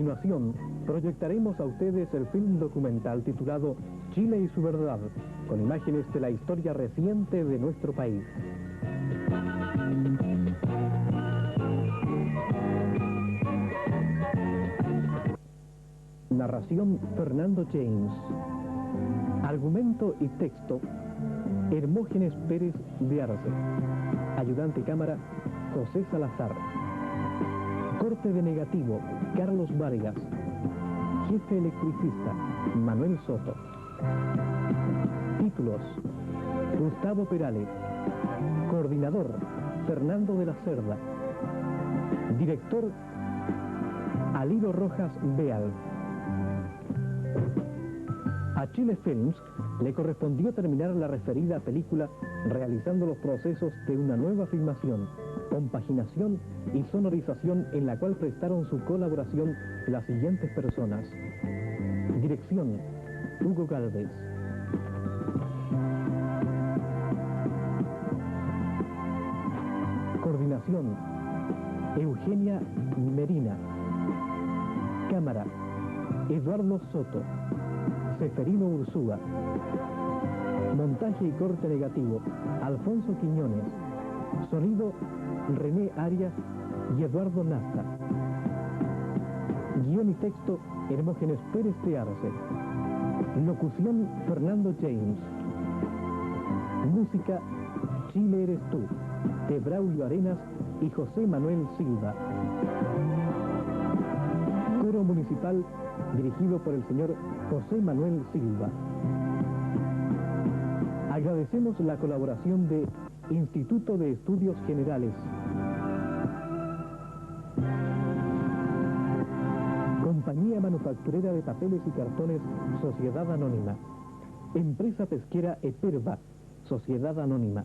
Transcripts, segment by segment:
continuación, proyectaremos a ustedes el film documental titulado Chile y su verdad, con imágenes de la historia reciente de nuestro país. Narración Fernando James. Argumento y texto Hermógenes Pérez de Arce. Ayudante cámara José Salazar. Corte de negativo Carlos Vargas. Jefe electricista Manuel Soto. Títulos: Gustavo Perales. Coordinador Fernando de la Cerda. Director Aliro Rojas Beal. A Chile Films le correspondió terminar la referida película realizando los procesos de una nueva filmación, compaginación y sonorización, en la cual prestaron su colaboración las siguientes personas. Dirección: Hugo Gálvez. Coordinación: Eugenia Merina. Cámara: Eduardo Soto. Seferino Ursúa. Montaje y corte negativo Alfonso Quiñones. Sonido: René Arias y Eduardo Nasta. Guión y texto Hermógenes Pérez de Arce. Locución Fernando James. Música Chile eres tú, de Braulio Arenas y José Manuel Silva. Coro municipal dirigido por el señor José Manuel Silva. Agradecemos la colaboración de Instituto de Estudios Generales, Compañía Manufacturera de Papeles y Cartones, Sociedad Anónima, Empresa Pesquera Eperva, Sociedad Anónima,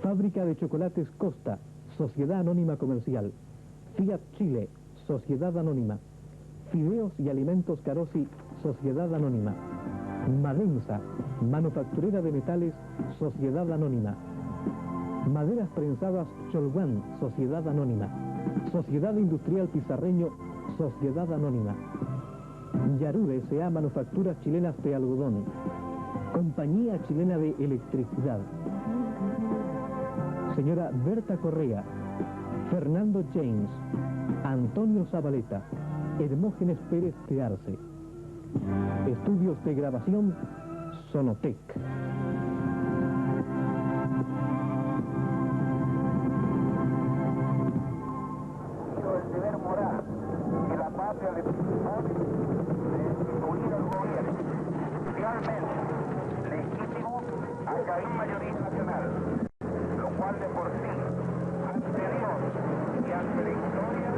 Fábrica de Chocolates Costa, Sociedad Anónima Comercial, Fiat Chile, Sociedad Anónima, Fideos y Alimentos Carosi, Sociedad Anónima, Madensa, Manufacturera de Metales, Sociedad Anónima, Maderas Prensadas Cholguán, Sociedad Anónima, Sociedad Industrial Pizarreño, Sociedad Anónima, Yarude S.A. Manufacturas Chilenas de Algodón, Compañía Chilena de Electricidad, señora Berta Correa, Fernando James, Antonio Zabaleta, Hermógenes Pérez de Arce. Estudios de grabación Sonotec. El deber moral que la patria le propone de unir al gobierno. Realmente legítimo a que hay mayoría nacional, lo cual de por sí, ante Dios y ante la historia,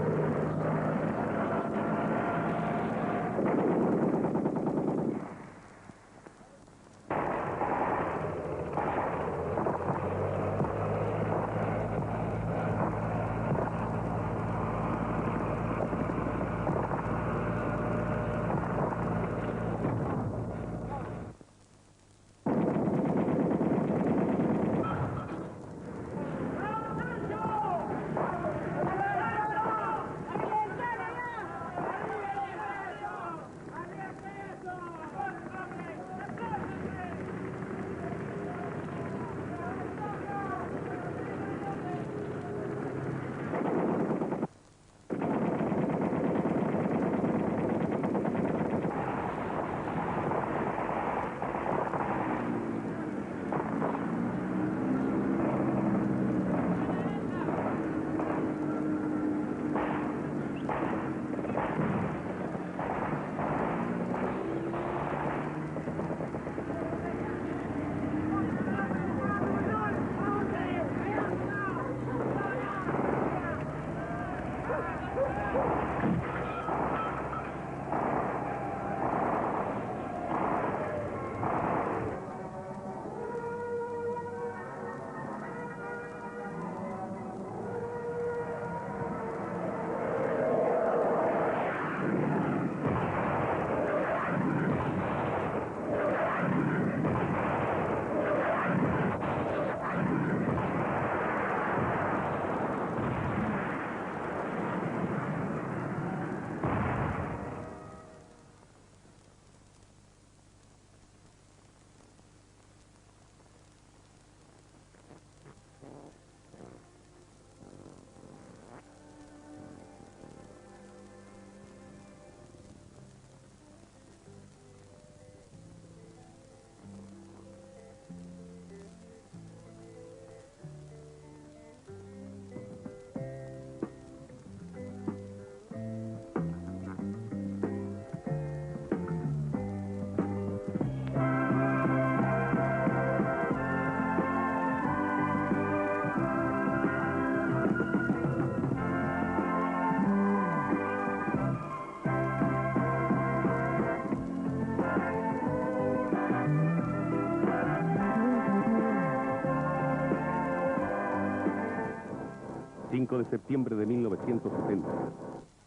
5 de septiembre de 1970.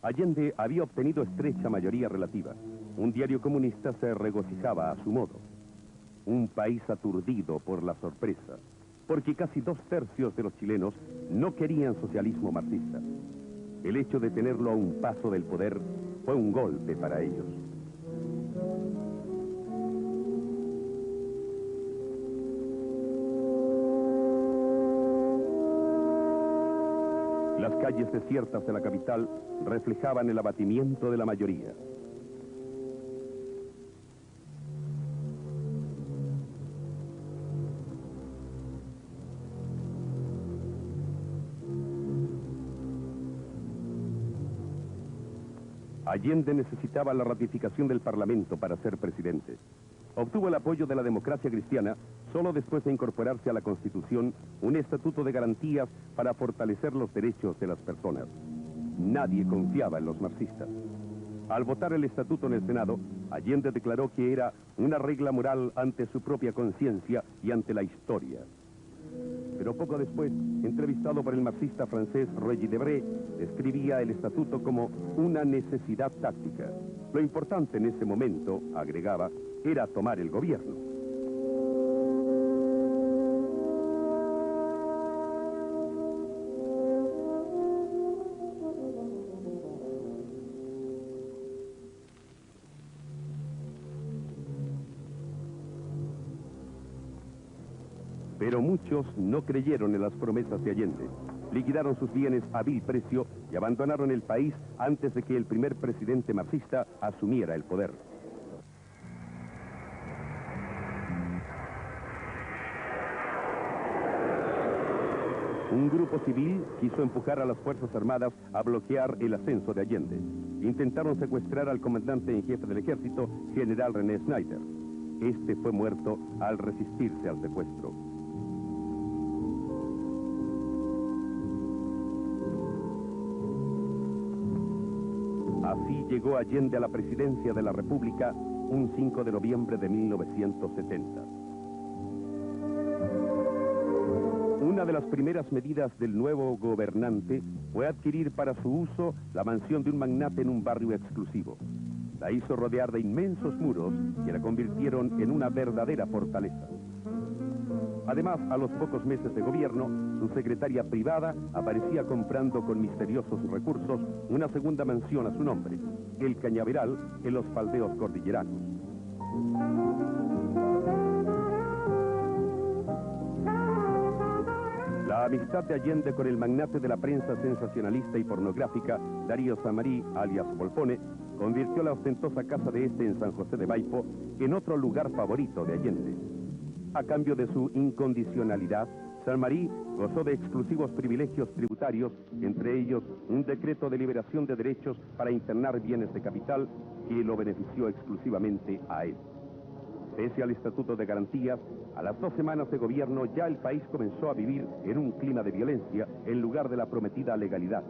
Allende había obtenido estrecha mayoría relativa. Un diario comunista se regocijaba a su modo. Un país aturdido por la sorpresa, porque casi 2/3 de los chilenos no querían socialismo marxista. El hecho de tenerlo a un paso del poder fue un golpe para ellos. Las calles desiertas de la capital reflejaban el abatimiento de la mayoría. Allende necesitaba la ratificación del Parlamento para ser presidente. Obtuvo el apoyo de la democracia cristiana solo después de incorporarse a la Constitución un estatuto de garantías para fortalecer los derechos de las personas. Nadie confiaba en los marxistas. Al votar el estatuto en el Senado, Allende declaró que era una regla moral ante su propia conciencia y ante la historia. Pero poco después, entrevistado por el marxista francés Roger Debré, describía el estatuto como una necesidad táctica. Lo importante en ese momento, agregaba, era tomar el gobierno. Pero muchos no creyeron en las promesas de Allende. Liquidaron sus bienes a vil precio y abandonaron el país antes de que el primer presidente marxista asumiera el poder. Un grupo civil quiso empujar a las Fuerzas Armadas a bloquear el ascenso de Allende. Intentaron secuestrar al comandante en jefe del ejército, general René Snyder. Este fue muerto al resistirse al secuestro. Así llegó Allende a la presidencia de la República un 5 de noviembre de 1970. Una de las primeras medidas del nuevo gobernante fue adquirir para su uso la mansión de un magnate en un barrio exclusivo. La hizo rodear de inmensos muros que la convirtieron en una verdadera fortaleza. Además, a los pocos meses de gobierno, su secretaria privada aparecía comprando con misteriosos recursos una segunda mansión a su nombre, el Cañaveral, en los faldeos cordilleranos. La amistad de Allende con el magnate de la prensa sensacionalista y pornográfica, Darío Samarí, alias Volpone, convirtió la ostentosa casa de este en San José de Maipo en otro lugar favorito de Allende. A cambio de su incondicionalidad, Samarí gozó de exclusivos privilegios tributarios, entre ellos un decreto de liberación de derechos para internar bienes de capital que lo benefició exclusivamente a él. Pese al Estatuto de Garantías, a las 2 semanas de gobierno ya el país comenzó a vivir en un clima de violencia en lugar de la prometida legalidad.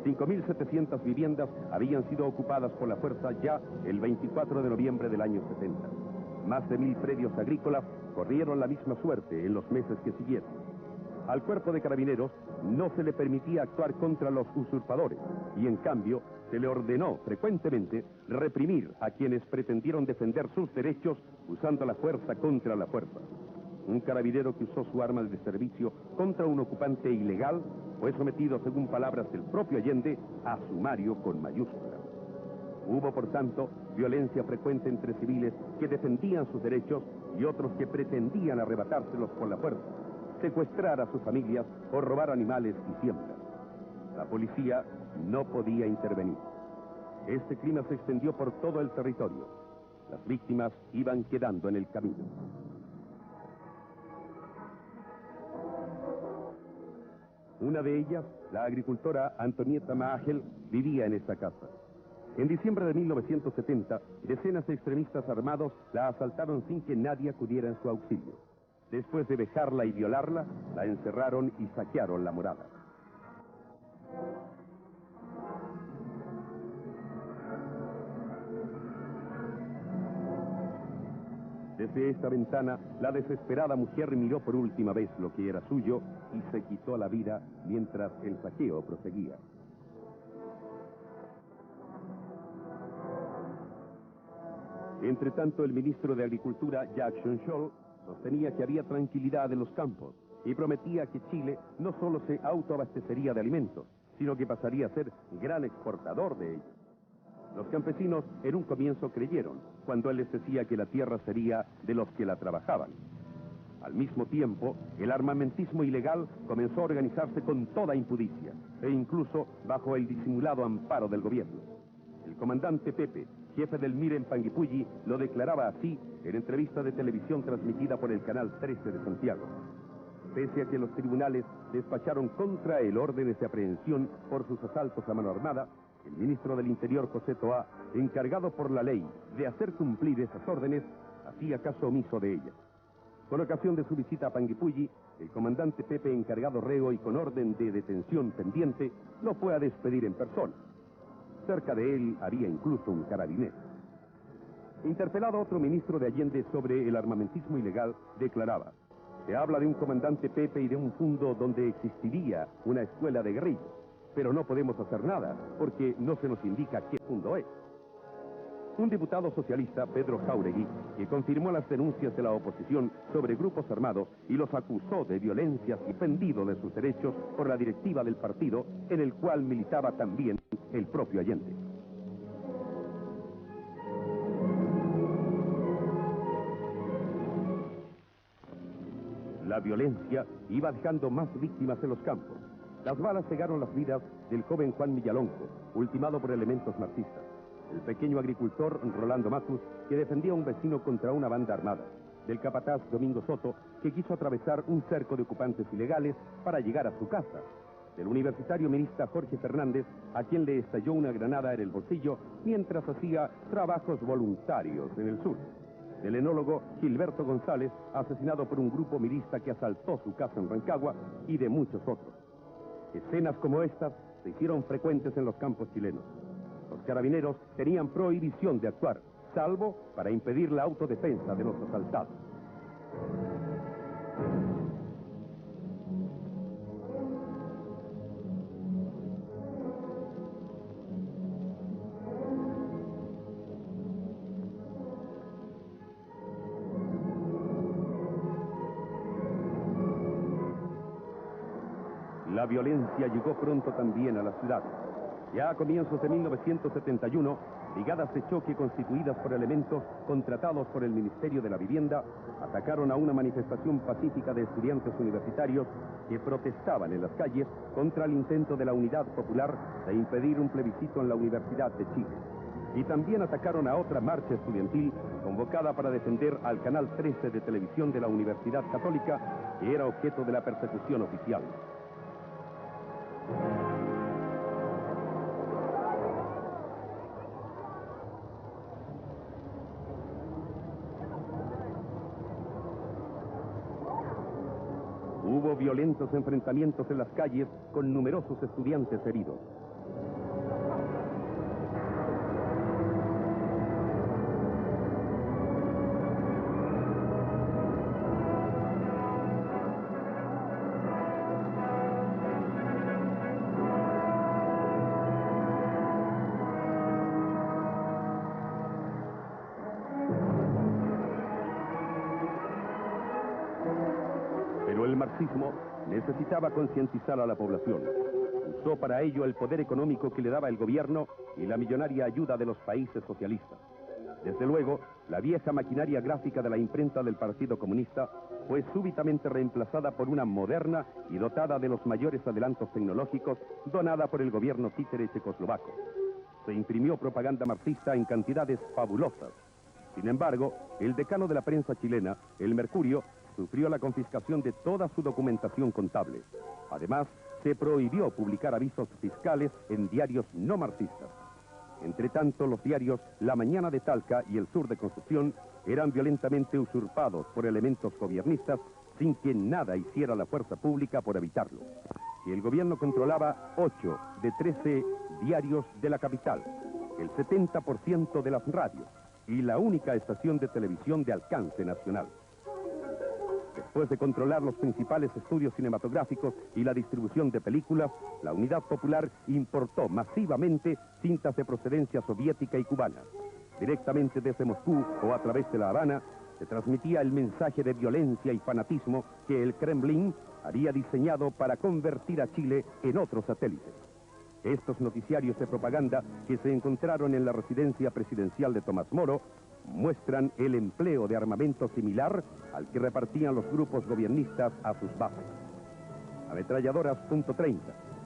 5.700 viviendas habían sido ocupadas por la fuerza ya el 24 de noviembre del año 70. Más de 1.000 predios agrícolas corrieron la misma suerte en los meses que siguieron. Al cuerpo de carabineros no se le permitía actuar contra los usurpadores y en cambio se le ordenó frecuentemente reprimir a quienes pretendieron defender sus derechos usando la fuerza contra la fuerza. Un carabinero que usó su arma de servicio contra un ocupante ilegal fue sometido, según palabras del propio Allende, a sumario con mayúsculas. Hubo, por tanto, violencia frecuente entre civiles que defendían sus derechos y otros que pretendían arrebatárselos por la fuerza, secuestrar a sus familias o robar animales y siembras. La policía no podía intervenir. Este clima se extendió por todo el territorio. Las víctimas iban quedando en el camino. Una de ellas, la agricultora Antonieta Maagel, vivía en esta casa. En diciembre de 1970, decenas de extremistas armados la asaltaron sin que nadie acudiera en su auxilio. Después de vejarla y violarla, la encerraron y saquearon la morada. Desde esta ventana, la desesperada mujer miró por última vez lo que era suyo y se quitó la vida mientras el saqueo proseguía. Entre tanto, el ministro de Agricultura, Jackson Scholl, sostenía que había tranquilidad en los campos y prometía que Chile no solo se autoabastecería de alimentos, sino que pasaría a ser gran exportador de ellos. Los campesinos en un comienzo creyeron cuando él les decía que la tierra sería de los que la trabajaban. Al mismo tiempo, el armamentismo ilegal comenzó a organizarse con toda impudicia e incluso bajo el disimulado amparo del gobierno. El comandante Pepe, jefe del MIR en Panguipulli, lo declaraba así en entrevista de televisión transmitida por el canal 13 de Santiago. Pese a que los tribunales despacharon contra él órdenes de aprehensión por sus asaltos a mano armada, el ministro del Interior, José Toá, encargado por la ley de hacer cumplir esas órdenes, hacía caso omiso de ellas. Con ocasión de su visita a Panguipulli, el comandante Pepe, encargado reo y con orden de detención pendiente, lo fue a despedir en persona. Cerca de él había incluso un carabinero. Interpelado otro ministro de Allende sobre el armamentismo ilegal, declaraba: se habla de un comandante Pepe y de un fondo donde existiría una escuela de guerrillas, pero no podemos hacer nada porque no se nos indica qué fondo es. Un diputado socialista, Pedro Jáuregui, que confirmó las denuncias de la oposición sobre grupos armados y los acusó de violencias y pendido de sus derechos por la directiva del partido, en el cual militaba también el propio Allende. La violencia iba dejando más víctimas en los campos. Las balas cegaron las vidas del joven Juan Millalonco, ultimado por elementos marxistas. El pequeño agricultor Rolando Matus, que defendía a un vecino contra una banda armada. Del capataz Domingo Soto, que quiso atravesar un cerco de ocupantes ilegales para llegar a su casa. Del universitario minista Jorge Fernández, a quien le estalló una granada en el bolsillo mientras hacía trabajos voluntarios en el sur. Del enólogo Gilberto González, asesinado por un grupo milista que asaltó su casa en Rancagua, y de muchos otros. Escenas como estas se hicieron frecuentes en los campos chilenos. Los carabineros tenían prohibición de actuar, salvo para impedir la autodefensa de los asaltados. La violencia llegó pronto también a la ciudad. Ya a comienzos de 1971, brigadas de choque constituidas por elementos contratados por el Ministerio de la Vivienda atacaron a una manifestación pacífica de estudiantes universitarios que protestaban en las calles contra el intento de la Unidad Popular de impedir un plebiscito en la Universidad de Chile. Y también atacaron a otra marcha estudiantil convocada para defender al Canal 13 de televisión de la Universidad Católica, que era objeto de la persecución oficial. Hubo violentos enfrentamientos en las calles con numerosos estudiantes heridos. Pero el marxismo necesitaba concientizar a la población. Usó para ello el poder económico que le daba el gobierno y la millonaria ayuda de los países socialistas. Desde luego, la vieja maquinaria gráfica de la imprenta del Partido Comunista fue súbitamente reemplazada por una moderna y dotada de los mayores adelantos tecnológicos donada por el gobierno títere checoslovaco. Se imprimió propaganda marxista en cantidades fabulosas. Sin embargo, el decano de la prensa chilena, el Mercurio, sufrió la confiscación de toda su documentación contable. Además, se prohibió publicar avisos fiscales en diarios no marxistas. Entre tanto, los diarios La Mañana de Talca y El Sur de Concepción eran violentamente usurpados por elementos gobiernistas sin que nada hiciera la fuerza pública por evitarlo. Y el gobierno controlaba 8 de 13 diarios de la capital, el 70% de las radios, y la única estación de televisión de alcance nacional. Después de controlar los principales estudios cinematográficos y la distribución de películas, la Unidad Popular importó masivamente cintas de procedencia soviética y cubana. Directamente desde Moscú o a través de La Habana, se transmitía el mensaje de violencia y fanatismo que el Kremlin había diseñado para convertir a Chile en otro satélite. Estos noticiarios de propaganda que se encontraron en la residencia presidencial de Tomás Moro muestran el empleo de armamento similar al que repartían los grupos gobiernistas a sus bases. Ametralladoras .30,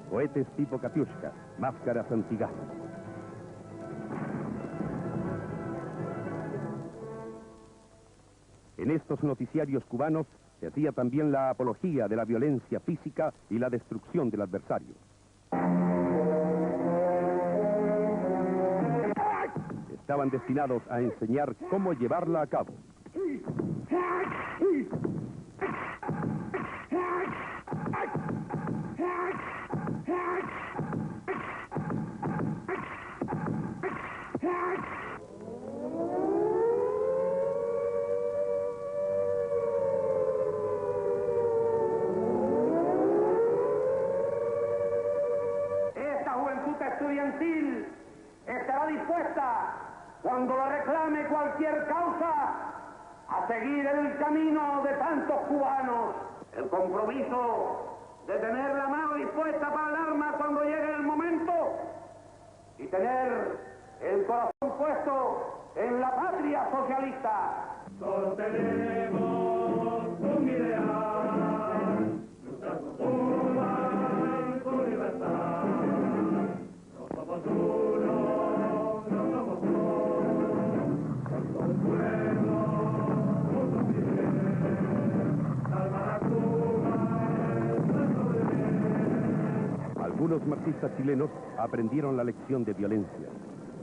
cohetes tipo Katiushka, máscaras antigas. En estos noticiarios cubanos se hacía también la apología de la violencia física y la destrucción del adversario. Estaban destinados a enseñar cómo llevarla a cabo. Esta juventud estudiantil estará dispuesta, cuando la reclame cualquier causa, a seguir el camino de tantos cubanos. El compromiso de tener la mano dispuesta para el arma cuando llegue el momento y tener el corazón puesto en la patria socialista. Todos tenemos un ideal, luchar por Cuba, por libertad. No somos uno, no somos dos, somos un pueblo, juntos y bien, salvar a Cuba es nuestro deber. Algunos marxistas chilenos aprendieron la lección de violencia.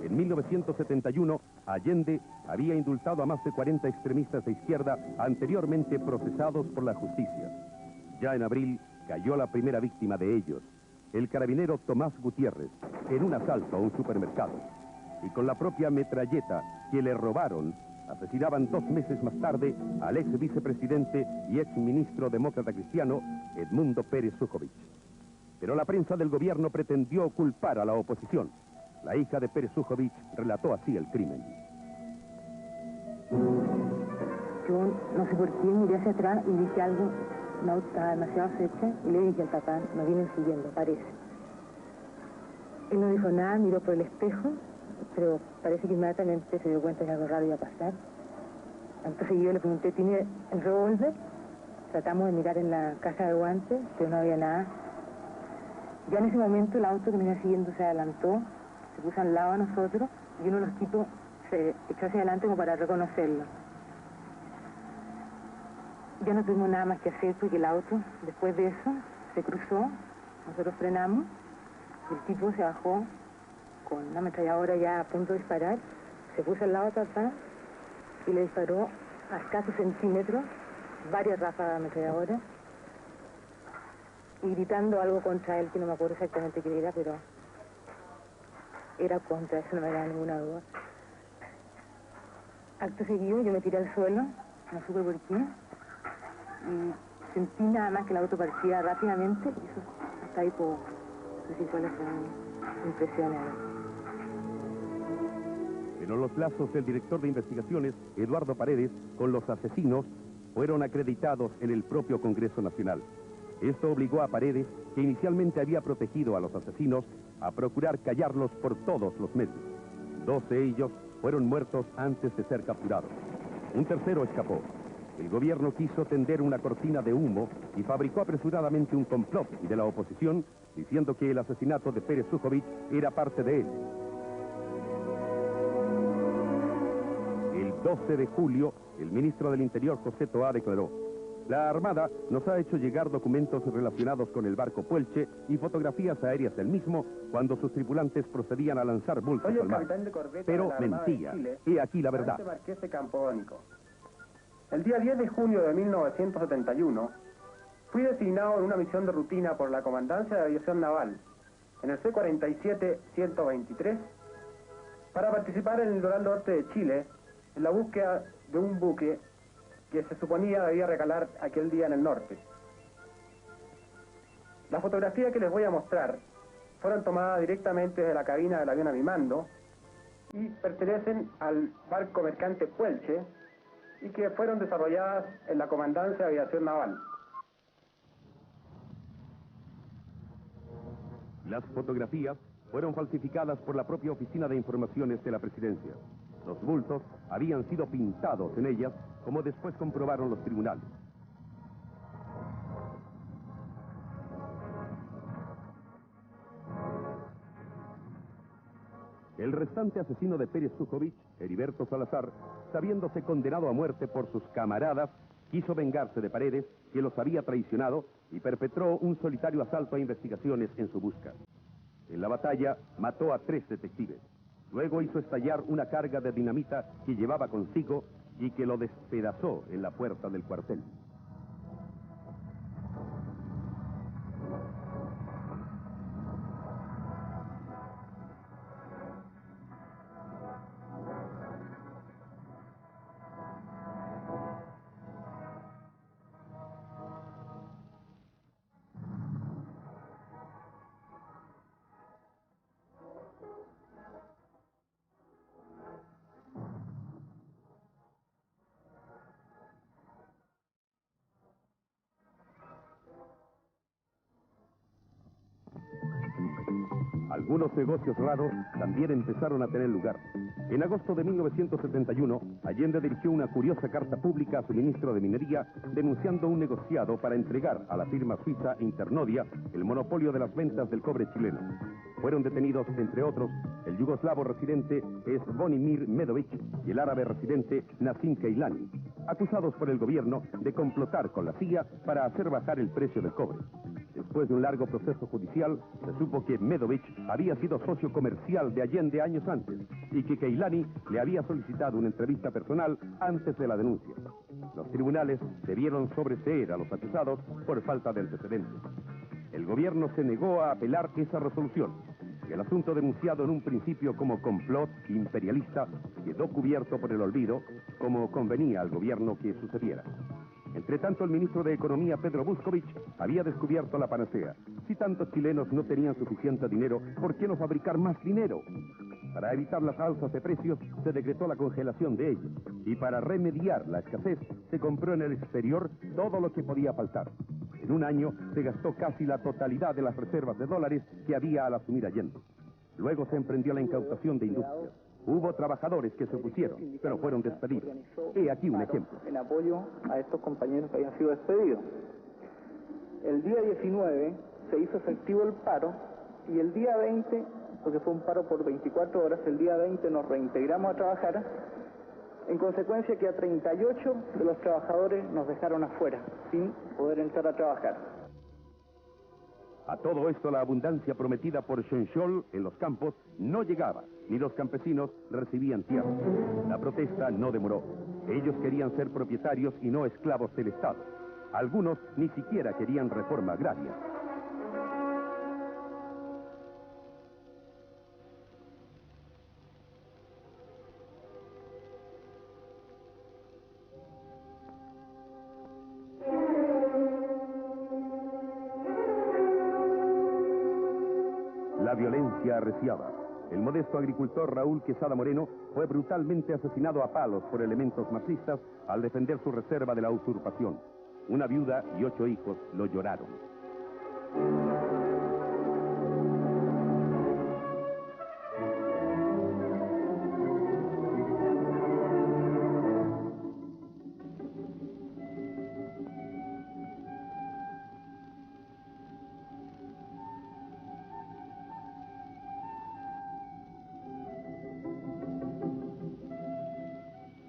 En 1971, Allende había indultado a más de 40 extremistas de izquierda anteriormente procesados por la justicia. Ya en abril cayó la primera víctima de ellos, el carabinero Tomás Gutiérrez, en un asalto a un supermercado. Y con la propia metralleta que le robaron, asesinaban 2 meses más tarde al ex vicepresidente y ex ministro demócrata cristiano Edmundo Pérez Sujovic. Pero la prensa del gobierno pretendió culpar a la oposición. La hija de Pérez Sujovic relató así el crimen. Yo no sé por qué miré hacia atrás y dije algo, un auto estaba demasiado cerca y le dije al papá, nos vienen siguiendo, parece. Él no dijo nada, miró por el espejo, pero parece que inmediatamente se dio cuenta que algo raro iba a pasar. Entonces yo le pregunté, ¿tiene el revólver? Tratamos de mirar en la caja de guantes, pero no había nada. Ya en ese momento el auto que me iba siguiendo se adelantó, se puso al lado de nosotros y uno de los tipos se echó hacia adelante como para reconocerlo. Ya no tuvimos nada más que hacer porque el auto, después de eso, se cruzó, nosotros frenamos, y el tipo se bajó con una ametralladora ya a punto de disparar, se puso al lado de papá y le disparó a escasos centímetros, varias ráfagas de ametralladora, y gritando algo contra él, que no me acuerdo exactamente qué era, pero era contra, eso no me da ninguna duda. Acto seguido yo me tiré al suelo, no supe por qué, y sentí nada más que el auto partía rápidamente, y eso hasta ahí puedo decir cuáles fueron mis impresiones. Pero los lazos del director de investigaciones, Eduardo Paredes, con los asesinos, fueron acreditados en el propio Congreso Nacional. Esto obligó a Paredes, que inicialmente había protegido a los asesinos, a procurar callarlos por todos los medios. 2 de ellos fueron muertos antes de ser capturados. Un tercero escapó. El gobierno quiso tender una cortina de humo y fabricó apresuradamente un complot de la oposición, diciendo que el asesinato de Pérez Sujovic era parte de él. El 12 de julio, el ministro del Interior, José Toá, declaró: la Armada nos ha hecho llegar documentos relacionados con el barco Puelche y fotografías aéreas del mismo cuando sus tripulantes procedían a lanzar bultos al mar. Pero mentía. He aquí la verdad. Marqués de Campodónico. El día 10 de junio de 1971, fui designado en una misión de rutina por la Comandancia de Aviación Naval, en el C-47-123, para participar en el litoral norte de Chile, en la búsqueda de un buque que se suponía debía recalar aquel día en el norte. Las fotografías que les voy a mostrar fueron tomadas directamente desde la cabina del avión a mi mando y pertenecen al barco mercante Puelche y que fueron desarrolladas en la Comandancia de Aviación Naval. Las fotografías fueron falsificadas por la propia Oficina de Informaciones de la Presidencia. Los bultos habían sido pintados en ellas, como después comprobaron los tribunales. El restante asesino de Pérez Sujovic, Heriberto Salazar, sabiéndose condenado a muerte por sus camaradas, quiso vengarse de Paredes, que los había traicionado, y perpetró un solitario asalto a investigaciones en su busca. En la batalla mató a 3 detectives. Luego hizo estallar una carga de dinamita que llevaba consigo y que lo despedazó en la puerta del cuartel. Algunos negocios raros también empezaron a tener lugar. En agosto de 1971, Allende dirigió una curiosa carta pública a su ministro de Minería denunciando un negociado para entregar a la firma suiza Internodia el monopolio de las ventas del cobre chileno. Fueron detenidos, entre otros, el yugoslavo residente Zvonimir Medovic y el árabe residente Nasim Keilani, acusados por el gobierno de complotar con la CIA para hacer bajar el precio del cobre. Después de un largo proceso judicial, se supo que Medovic había sido socio comercial de Allende años antes y que Keilani le había solicitado una entrevista personal antes de la denuncia. Los tribunales debieron sobreseer a los acusados por falta de antecedentes. El gobierno se negó a apelar esa resolución y el asunto denunciado en un principio como complot imperialista quedó cubierto por el olvido, como convenía al gobierno que sucediera. Entre tanto, el ministro de Economía, Pedro Buscovich, había descubierto la panacea. Si tantos chilenos no tenían suficiente dinero, ¿por qué no fabricar más dinero? Para evitar las alzas de precios, se decretó la congelación de ellos. Y para remediar la escasez, se compró en el exterior todo lo que podía faltar. En un año, se gastó casi la totalidad de las reservas de dólares que había al asumir Allende. Luego se emprendió la incautación de industrias. Hubo trabajadores que se opusieron, pero fueron despedidos. He aquí un ejemplo. En apoyo a estos compañeros que habían sido despedidos. El día 19 se hizo efectivo el paro y el día 20, porque fue un paro por 24 horas, el día 20 nos reintegramos a trabajar, en consecuencia que a 38 de los trabajadores nos dejaron afuera, sin poder entrar a trabajar. A todo esto, la abundancia prometida por Schoenschol en los campos no llegaba, ni los campesinos recibían tierra. La protesta no demoró. Ellos querían ser propietarios y no esclavos del Estado. Algunos ni siquiera querían reforma agraria. La violencia arreciaba. El modesto agricultor Raúl Quesada Moreno fue brutalmente asesinado a palos por elementos marxistas al defender su reserva de la usurpación. Una viuda y 8 hijos lo lloraron.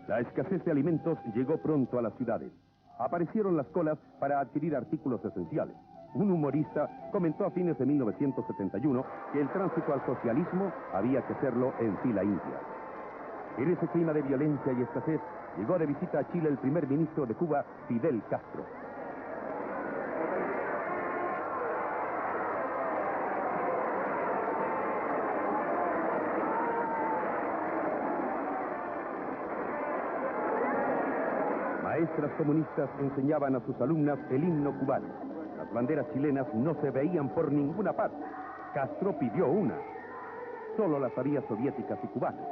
La escasez de alimentos llegó pronto a las ciudades. Aparecieron las colas para adquirir artículos esenciales. Un humorista comentó a fines de 1971 que el tránsito al socialismo había que hacerlo en fila india. En ese clima de violencia y escasez llegó de visita a Chile el primer ministro de Cuba, Fidel Castro. maestras comunistas enseñaban a sus alumnas el himno cubano. Las banderas chilenas no se veían por ninguna parte. Castro pidió una. Solo las había soviéticas y cubanas.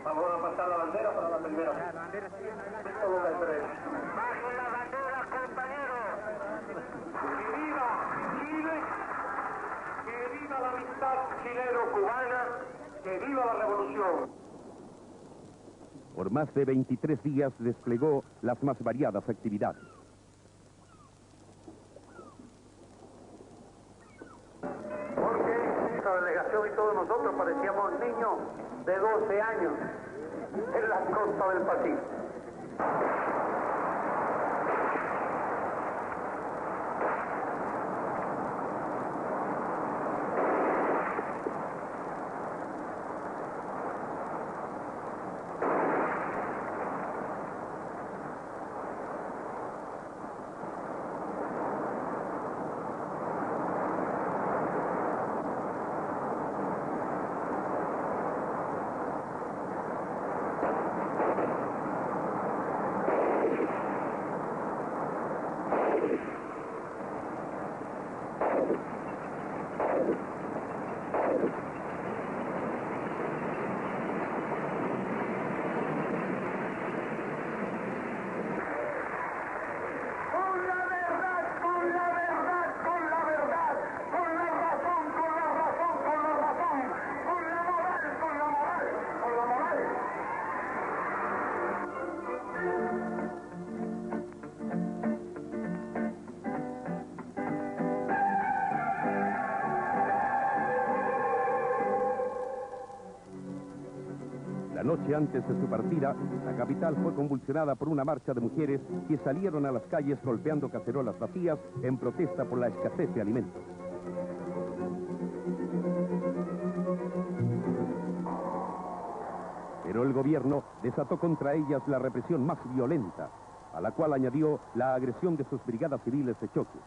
Vamos a pasar la bandera para la primera fila. Bajen la bandera, compañeros. ¡Que viva Chile! ¡Que viva la amistad chileno-cubana! ¡Que viva la revolución! Por más de 23 días desplegó las más variadas actividades. Porque esta delegación y todos nosotros parecíamos niños de 12 años en la costa del Pacífico. La noche antes de su partida, la capital fue convulsionada por una marcha de mujeres que salieron a las calles golpeando cacerolas vacías en protesta por la escasez de alimentos. Pero el gobierno desató contra ellas la represión más violenta, a la cual añadió la agresión de sus brigadas civiles de choque.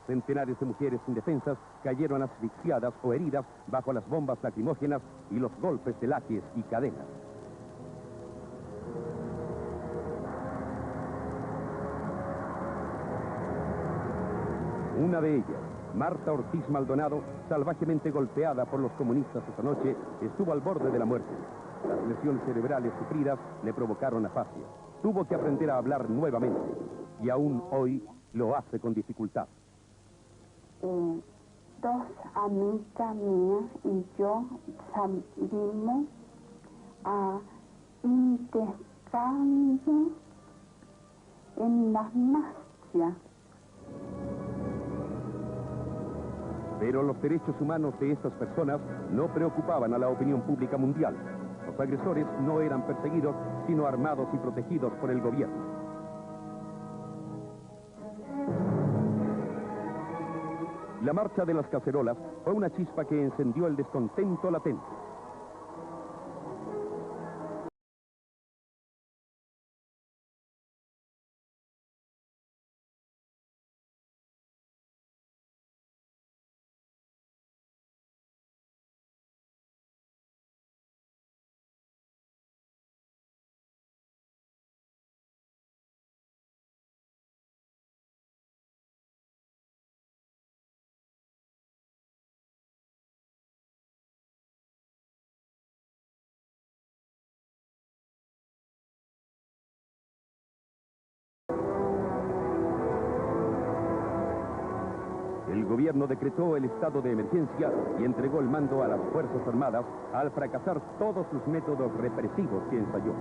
Centenares de mujeres indefensas cayeron asfixiadas o heridas bajo las bombas lacrimógenas y los golpes de lajes y cadenas. Una de ellas, Marta Ortiz Maldonado, salvajemente golpeada por los comunistas esa noche, estuvo al borde de la muerte. Las lesiones cerebrales sufridas le provocaron afasia. Tuvo que aprender a hablar nuevamente y aún hoy lo hace con dificultad. Dos amigas mías y yo salimos a intercambio en las marchas. Pero los derechos humanos de estas personas no preocupaban a la opinión pública mundial. Los agresores no eran perseguidos, sino armados y protegidos por el gobierno. La marcha de las cacerolas fue una chispa que encendió el descontento latente. El gobierno decretó el estado de emergencia y entregó el mando a las Fuerzas Armadas al fracasar todos sus métodos represivos que ensayó.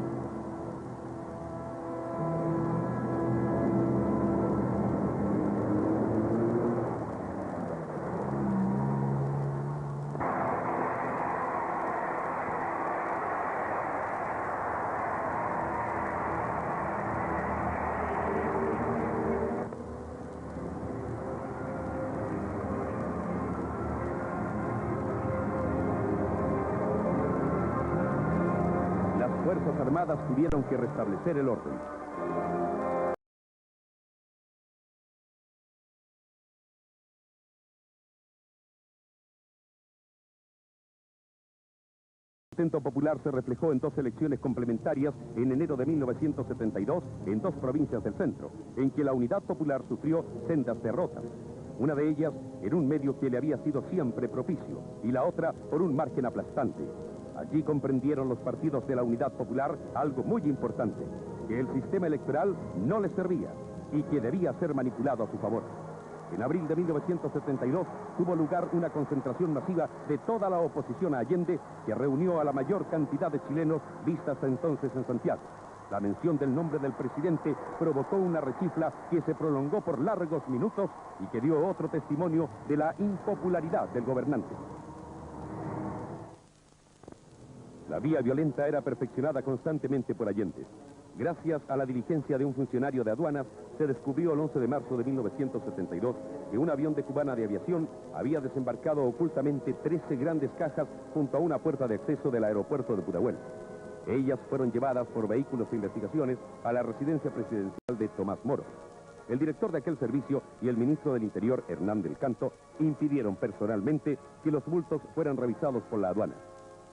Fuerzas Armadas tuvieron que restablecer el orden. El intento popular se reflejó en dos elecciones complementarias en enero de 1972 en dos provincias del centro, en que la Unidad Popular sufrió sendas derrotas. Una de ellas en un medio que le había sido siempre propicio y la otra por un margen aplastante. Allí comprendieron los partidos de la Unidad Popular algo muy importante, que el sistema electoral no les servía y que debía ser manipulado a su favor. En abril de 1972 tuvo lugar una concentración masiva de toda la oposición a Allende que reunió a la mayor cantidad de chilenos vista hasta entonces en Santiago. La mención del nombre del presidente provocó una rechifla que se prolongó por largos minutos y que dio otro testimonio de la impopularidad del gobernante. La vía violenta era perfeccionada constantemente por Allende. Gracias a la diligencia de un funcionario de aduanas, se descubrió el 11 de marzo de 1972 que un avión de Cubana de Aviación había desembarcado ocultamente 13 grandes cajas junto a una puerta de acceso del aeropuerto de Pudahuel. Ellas fueron llevadas por vehículos de investigaciones a la residencia presidencial de Tomás Moro. El director de aquel servicio y el ministro del Interior, Hernán del Canto, impidieron personalmente que los bultos fueran revisados por la aduana.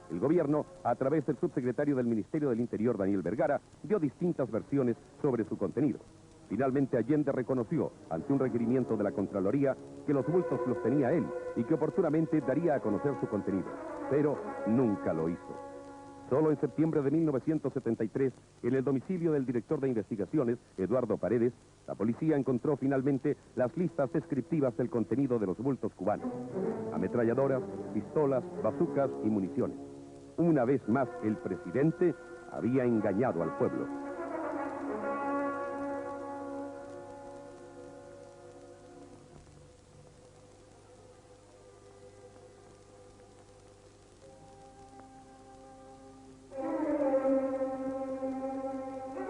El gobierno, a través del subsecretario del Ministerio del Interior, Daniel Vergara, dio distintas versiones sobre su contenido. Finalmente, Allende reconoció, ante un requerimiento de la Contraloría, que los bultos los tenía él y que oportunamente daría a conocer su contenido, pero nunca lo hizo. Solo en septiembre de 1973, en el domicilio del director de investigaciones, Eduardo Paredes, la policía encontró finalmente las listas descriptivas del contenido de los bultos cubanos: ametralladoras, pistolas, bazucas y municiones. Una vez más, el presidente había engañado al pueblo.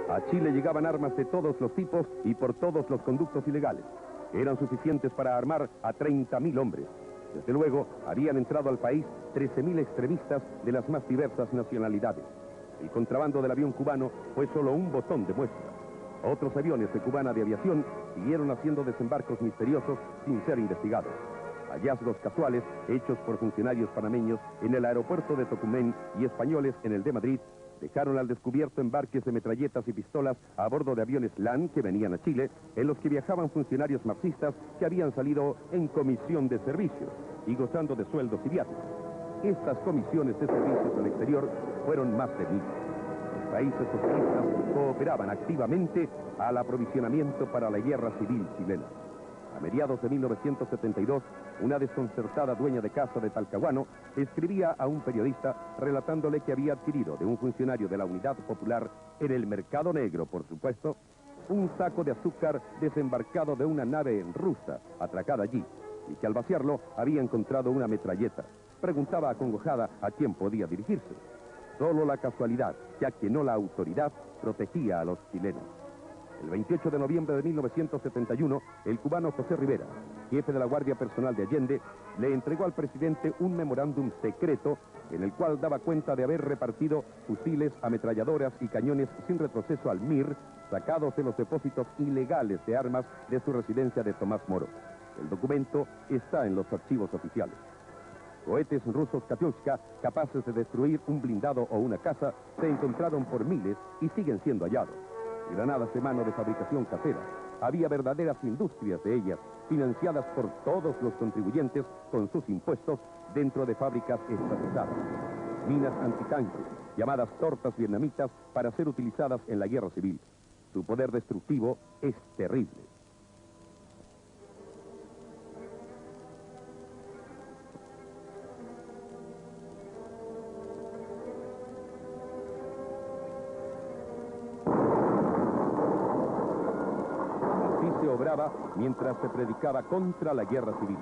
A Chile llegaban armas de todos los tipos y por todos los conductos ilegales. Eran suficientes para armar a 30.000 hombres. Desde luego, habían entrado al país 13.000 extremistas de las más diversas nacionalidades. El contrabando del avión cubano fue solo un botón de muestra. Otros aviones de Cubana de Aviación siguieron haciendo desembarcos misteriosos sin ser investigados. Hallazgos casuales hechos por funcionarios panameños en el aeropuerto de Tocumen y españoles en el de Madrid dejaron al descubierto embarques de metralletas y pistolas a bordo de aviones LAN que venían a Chile, en los que viajaban funcionarios marxistas que habían salido en comisión de servicios y gozando de sueldos y viáticos. Estas comisiones de servicios al exterior fueron más de 1000. Los países socialistas cooperaban activamente al aprovisionamiento para la guerra civil chilena. A mediados de 1972, una desconcertada dueña de casa de Talcahuano escribía a un periodista relatándole que había adquirido de un funcionario de la Unidad Popular, en el mercado negro, por supuesto, un saco de azúcar desembarcado de una nave rusa atracada allí, y que al vaciarlo había encontrado una metralleta. Preguntaba acongojada a quién podía dirigirse. Solo la casualidad, ya que no la autoridad, protegía a los chilenos. El 28 de noviembre de 1971, el cubano José Rivera, jefe de la Guardia Personal de Allende, le entregó al presidente un memorándum secreto en el cual daba cuenta de haber repartido fusiles, ametralladoras y cañones sin retroceso al MIR, sacados de los depósitos ilegales de armas de su residencia de Tomás Moro. El documento está en los archivos oficiales. Cohetes rusos Katyushka, capaces de destruir un blindado o una casa, se encontraron por miles y siguen siendo hallados. Granadas de mano de fabricación casera. Había verdaderas industrias de ellas, financiadas por todos los contribuyentes con sus impuestos dentro de fábricas estatizadas. Minas antitanques, llamadas tortas vietnamitas, para ser utilizadas en la guerra civil. Su poder destructivo es terrible. Se obraba mientras se predicaba contra la guerra civil.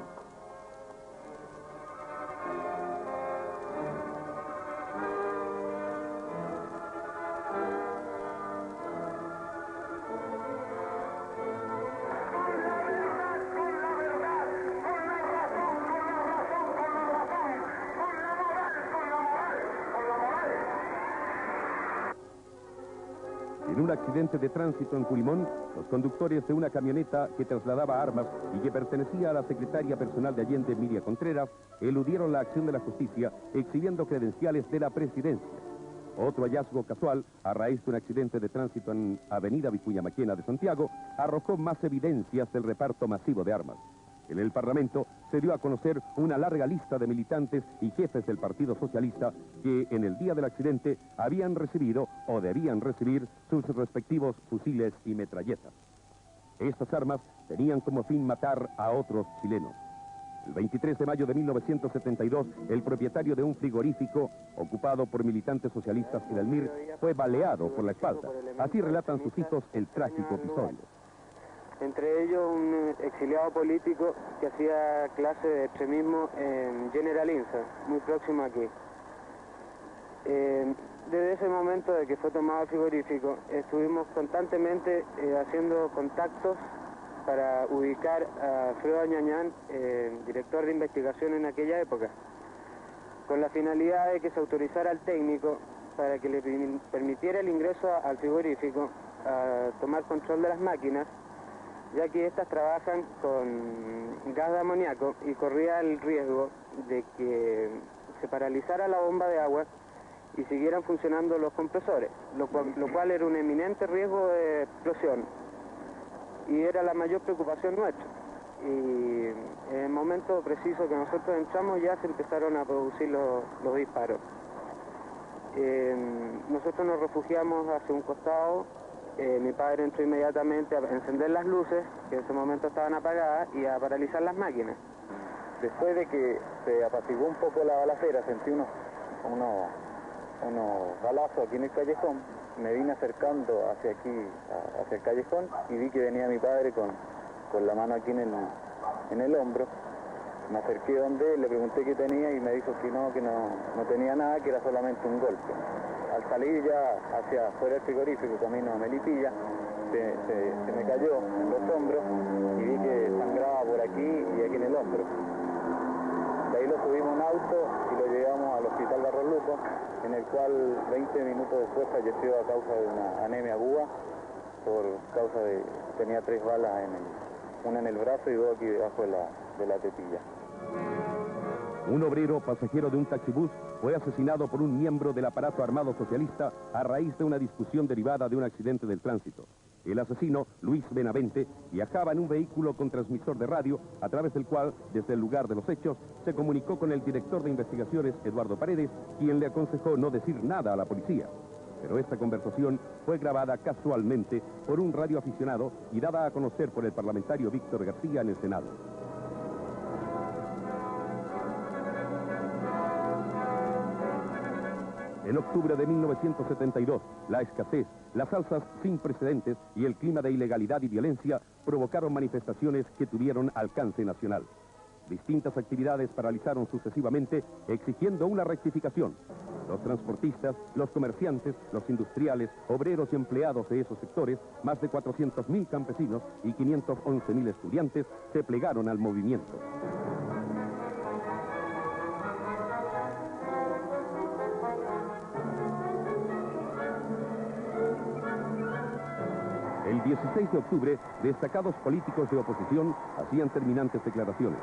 accidente de tránsito en Pulimón, los conductores de una camioneta que trasladaba armas y que pertenecía a la secretaria personal de Allende, Miria Contreras, eludieron la acción de la justicia exhibiendo credenciales de la presidencia. Otro hallazgo casual, a raíz de un accidente de tránsito en Avenida Vicuña Maquena de Santiago, arrojó más evidencias del reparto masivo de armas. En el Parlamento se dio a conocer una larga lista de militantes y jefes del Partido Socialista que en el día del accidente habían recibido o debían recibir sus respectivos fusiles y metralletas. Estas armas tenían como fin matar a otros chilenos. El 23 de mayo de 1972, el propietario de un frigorífico ocupado por militantes socialistas y del MIR fue baleado por la espalda. Así relatan sus hijos el trágico episodio. Entre ellos un exiliado político que hacía clase de extremismo en General Insa, muy próximo aquí. Desde ese momento de que fue tomado el frigorífico, estuvimos constantemente haciendo contactos para ubicar a Alfredo Añañán, director de investigación en aquella época, con la finalidad de que se autorizara al técnico para que le permitiera el ingreso al frigorífico a tomar control de las máquinas, ya que estas trabajan con gas de amoníaco y corría el riesgo de que se paralizara la bomba de agua y siguieran funcionando los compresores, lo cual era un eminente riesgo de explosión y era la mayor preocupación nuestra. Y en el momento preciso que nosotros entramos ya se empezaron a producir los disparos. Nosotros nos refugiamos hacia un costado. Mi padre entró inmediatamente a encender las luces, que en ese momento estaban apagadas, y a paralizar las máquinas. Después de que se apaciguó un poco la balacera, sentí unos balazos aquí en el callejón, me vine acercando hacia aquí, hacia el callejón, y vi que venía mi padre con la mano aquí en el hombro. Me acerqué donde él, le pregunté qué tenía y me dijo que no tenía nada, que era solamente un golpe. Al salir ya hacia fuera del frigorífico, camino a Melipilla, se me cayó en los hombros y vi que sangraba por aquí y aquí en el hombro. De ahí lo subimos a un auto y lo llevamos al hospital Barros Luco, en el cual 20 minutos después falleció a causa de una anemia aguda, por causa de tenía 3 balas, una en el brazo y 2 aquí debajo de la tetilla. Un obrero pasajero de un taxibús fue asesinado por un miembro del aparato armado socialista a raíz de una discusión derivada de un accidente del tránsito. El asesino, Luis Benavente, viajaba en un vehículo con transmisor de radio, a través del cual, desde el lugar de los hechos, se comunicó con el director de investigaciones, Eduardo Paredes, quien le aconsejó no decir nada a la policía. Pero esta conversación fue grabada casualmente por un radioaficionado y dada a conocer por el parlamentario Víctor García en el Senado. En octubre de 1972, la escasez, las alzas sin precedentes y el clima de ilegalidad y violencia provocaron manifestaciones que tuvieron alcance nacional. Distintas actividades paralizaron sucesivamente, exigiendo una rectificación. Los transportistas, los comerciantes, los industriales, obreros y empleados de esos sectores, más de 400.000 campesinos y 511.000 estudiantes se plegaron al movimiento. El 16 de octubre, destacados políticos de oposición hacían terminantes declaraciones.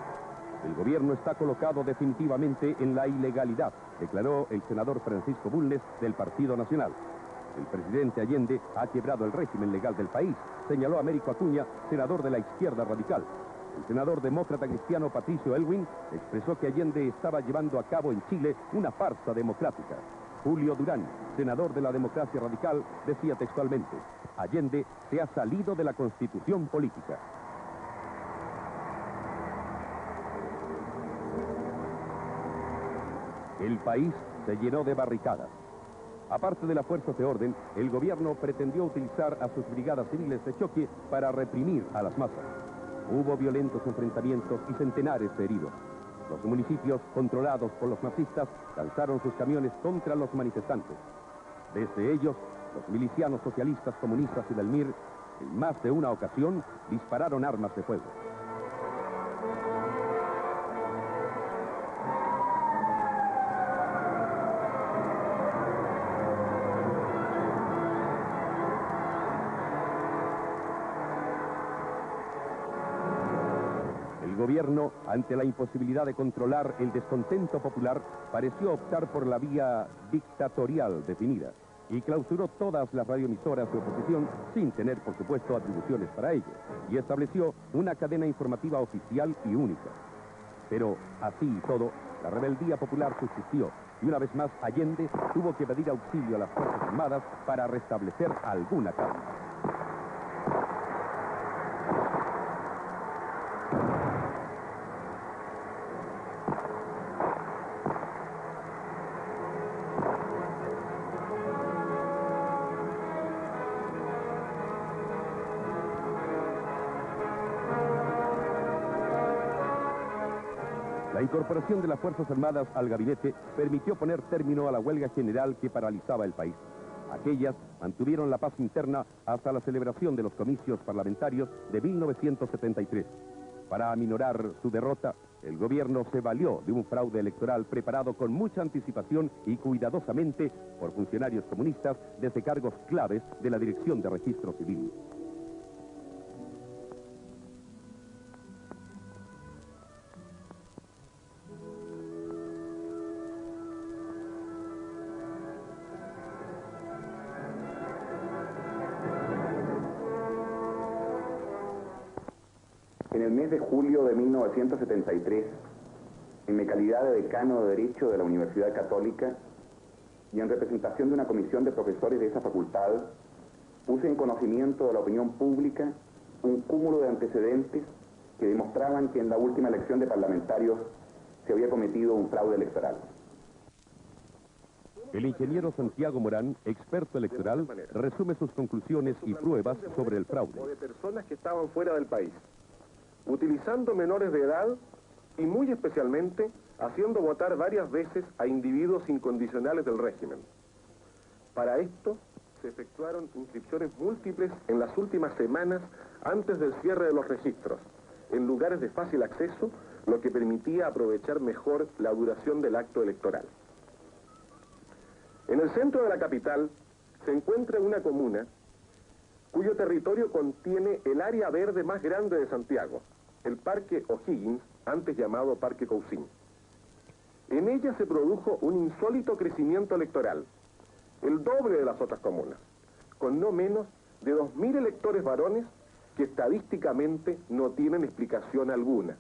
El gobierno está colocado definitivamente en la ilegalidad, declaró el senador Francisco Bulnes del Partido Nacional. El presidente Allende ha quebrado el régimen legal del país, señaló Américo Acuña, senador de la izquierda radical. El senador demócrata cristiano Patricio Elwin expresó que Allende estaba llevando a cabo en Chile una farsa democrática. Julio Durán, senador de la democracia radical, decía textualmente: Allende se ha salido de la constitución política. El país se llenó de barricadas. Aparte de las fuerzas de orden, el gobierno pretendió utilizar a sus brigadas civiles de choque para reprimir a las masas. Hubo violentos enfrentamientos y centenares de heridos. Los municipios controlados por los nazistas lanzaron sus camiones contra los manifestantes. Desde ellos, los milicianos socialistas, comunistas y del MIR, en más de una ocasión, dispararon armas de fuego. gobierno, ante la imposibilidad de controlar el descontento popular, pareció optar por la vía dictatorial definida y clausuró todas las radioemisoras de oposición sin tener, por supuesto, atribuciones para ello, y estableció una cadena informativa oficial y única. Pero, así y todo, la rebeldía popular subsistió, y una vez más Allende tuvo que pedir auxilio a las Fuerzas Armadas para restablecer alguna calma. La incorporación de las Fuerzas Armadas al gabinete permitió poner término a la huelga general que paralizaba el país. Aquellas mantuvieron la paz interna hasta la celebración de los comicios parlamentarios de 1973. Para aminorar su derrota, el gobierno se valió de un fraude electoral preparado con mucha anticipación y cuidadosamente por funcionarios comunistas desde cargos claves de la Dirección de Registro Civil. En el mes de julio de 1973, en mi calidad de decano de Derecho de la Universidad Católica y en representación de una comisión de profesores de esa facultad, puse en conocimiento de la opinión pública un cúmulo de antecedentes que demostraban que en la última elección de parlamentarios se había cometido un fraude electoral. El ingeniero Santiago Morán, experto electoral, resume sus conclusiones y pruebas sobre el fraude. De personas que estaban fuera del país, utilizando menores de edad y muy especialmente haciendo votar varias veces a individuos incondicionales del régimen. Para esto se efectuaron inscripciones múltiples en las últimas semanas antes del cierre de los registros, en lugares de fácil acceso, lo que permitía aprovechar mejor la duración del acto electoral. En el centro de la capital se encuentra una comuna cuyo territorio contiene el área verde más grande de Santiago, el Parque O'Higgins, antes llamado Parque Cousiño. En ella se produjo un insólito crecimiento electoral, el doble de las otras comunas, con no menos de 2.000 electores varones que estadísticamente no tienen explicación alguna.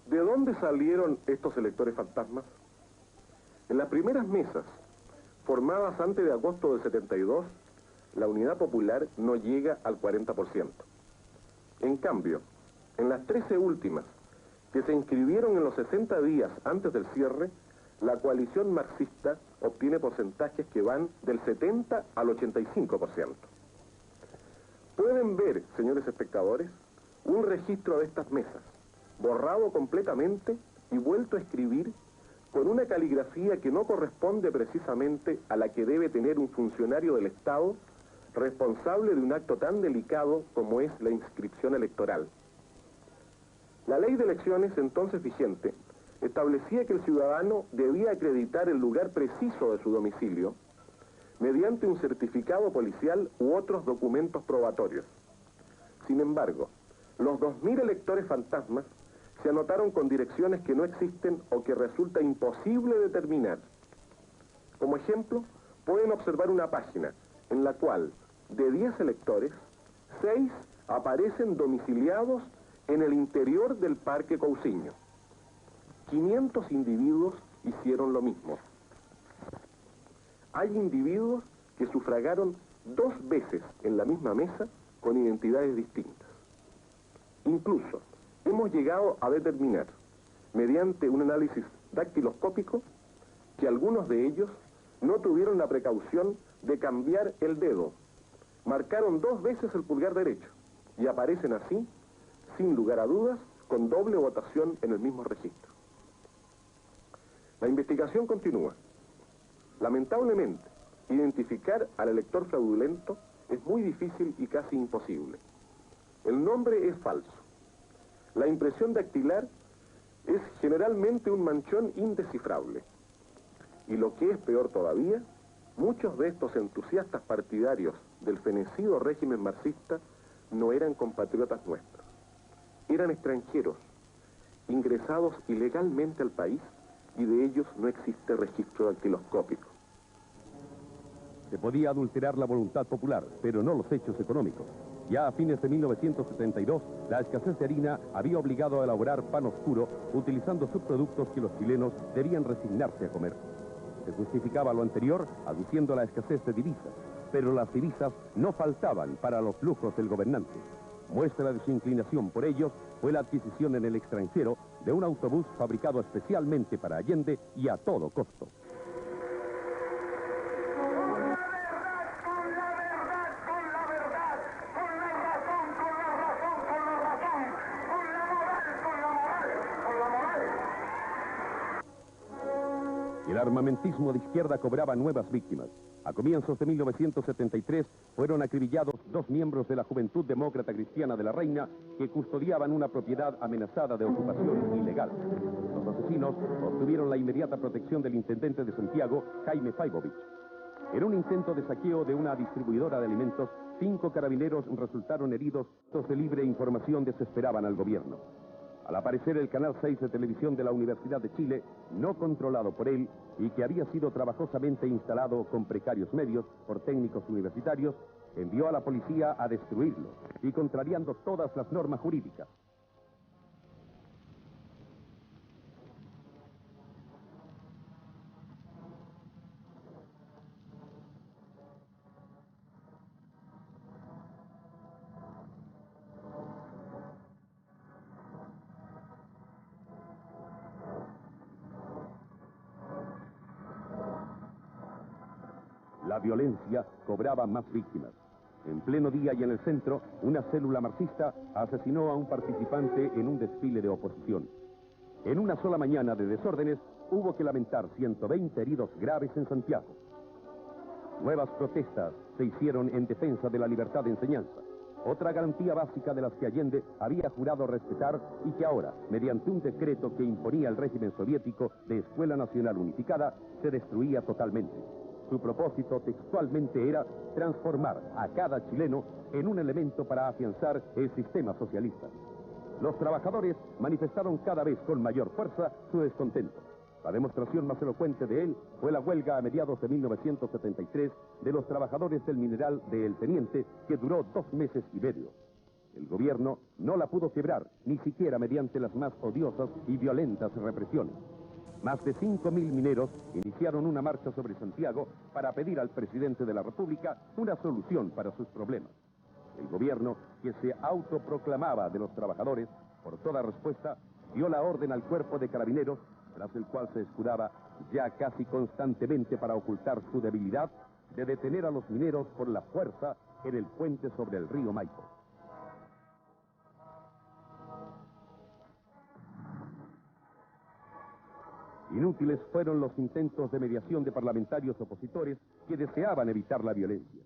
¿De dónde salieron estos electores fantasmas? En las primeras mesas, formadas antes de agosto del 72, la Unidad Popular no llega al 40%. En cambio, en las 13 últimas, que se inscribieron en los 60 días antes del cierre, la coalición marxista obtiene porcentajes que van del 70 al 85%. Pueden ver, señores espectadores, un registro de estas mesas, borrado completamente y vuelto a escribir con una caligrafía que no corresponde precisamente a la que debe tener un funcionario del Estado responsable de un acto tan delicado como es la inscripción electoral. La ley de elecciones entonces vigente establecía que el ciudadano debía acreditar el lugar preciso de su domicilio mediante un certificado policial u otros documentos probatorios. Sin embargo, los 2.000 electores fantasmas se anotaron con direcciones que no existen o que resulta imposible determinar. Como ejemplo, pueden observar una página en la cual, de 10 electores, 6 aparecen domiciliados en el interior del Parque Cousiño. 500 individuos hicieron lo mismo. Hay individuos que sufragaron 2 veces en la misma mesa con identidades distintas. Incluso, hemos llegado a determinar, mediante un análisis dactiloscópico, que algunos de ellos no tuvieron la precaución de cambiar el dedo. Marcaron 2 veces el pulgar derecho y aparecen así, sin lugar a dudas, con doble votación en el mismo registro. La investigación continúa. Lamentablemente, identificar al elector fraudulento es muy difícil y casi imposible. El nombre es falso. La impresión dactilar es generalmente un manchón indescifrable. Y lo que es peor todavía, muchos de estos entusiastas partidarios del fenecido régimen marxista no eran compatriotas nuestros. Eran extranjeros, ingresados ilegalmente al país y de ellos no existe registro dactiloscópico. Se podía adulterar la voluntad popular, pero no los hechos económicos. Ya a fines de 1972, la escasez de harina había obligado a elaborar pan oscuro utilizando subproductos que los chilenos debían resignarse a comer. Se justificaba lo anterior aduciendo la escasez de divisas, pero las divisas no faltaban para los lujos del gobernante. Muestra de su inclinación por ellos fue la adquisición en el extranjero de un autobús fabricado especialmente para Allende y a todo costo. El armamentismo de izquierda cobraba nuevas víctimas. A comienzos de 1973 fueron acribillados 2 miembros de la Juventud Demócrata Cristiana de la Reina que custodiaban una propiedad amenazada de ocupación ilegal. Los asesinos obtuvieron la inmediata protección del intendente de Santiago, Jaime Faibovich. En un intento de saqueo de una distribuidora de alimentos, 5 carabineros resultaron heridos. Los de libre información desesperaban al gobierno. Al aparecer el Canal 6 de televisión de la Universidad de Chile, no controlado por él y que había sido trabajosamente instalado con precarios medios por técnicos universitarios, envió a la policía a destruirlo y contrariando todas las normas jurídicas. La violencia cobraba más víctimas. En pleno día y en el centro, una célula marxista asesinó a un participante en un desfile de oposición. En una sola mañana de desórdenes, hubo que lamentar 120 heridos graves en Santiago. Nuevas protestas se hicieron en defensa de la libertad de enseñanza, otra garantía básica de las que Allende había jurado respetar y que ahora, mediante un decreto que imponía el régimen soviético de Escuela Nacional Unificada, se destruía totalmente. Su propósito textualmente era transformar a cada chileno en un elemento para afianzar el sistema socialista. Los trabajadores manifestaron cada vez con mayor fuerza su descontento. La demostración más elocuente de él fue la huelga a mediados de 1973 de los trabajadores del mineral de El Teniente, que duró 2 meses y medio. El gobierno no la pudo quebrar, ni siquiera mediante las más odiosas y violentas represiones. Más de 5.000 mineros iniciaron una marcha sobre Santiago para pedir al presidente de la República una solución para sus problemas. El gobierno, que se autoproclamaba de los trabajadores, por toda respuesta, dio la orden al cuerpo de carabineros, tras el cual se escudaba ya casi constantemente para ocultar su debilidad, de detener a los mineros por la fuerza en el puente sobre el río Maipo. Inútiles fueron los intentos de mediación de parlamentarios opositores que deseaban evitar la violencia.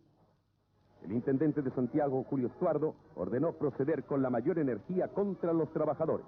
El intendente de Santiago, Julio Estuardo, ordenó proceder con la mayor energía contra los trabajadores.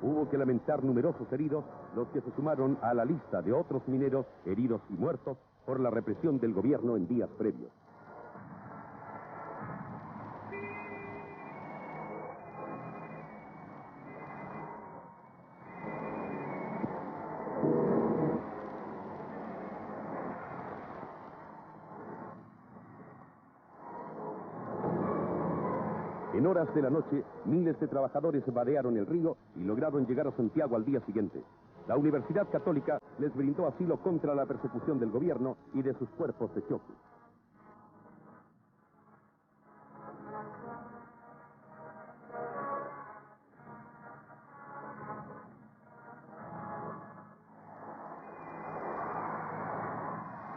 Hubo que lamentar numerosos heridos, los que se sumaron a la lista de otros mineros heridos y muertos por la represión del gobierno en días previos. En horas de la noche, miles de trabajadores vadearon el río y lograron llegar a Santiago al día siguiente. La Universidad Católica les brindó asilo contra la persecución del gobierno y de sus cuerpos de choque.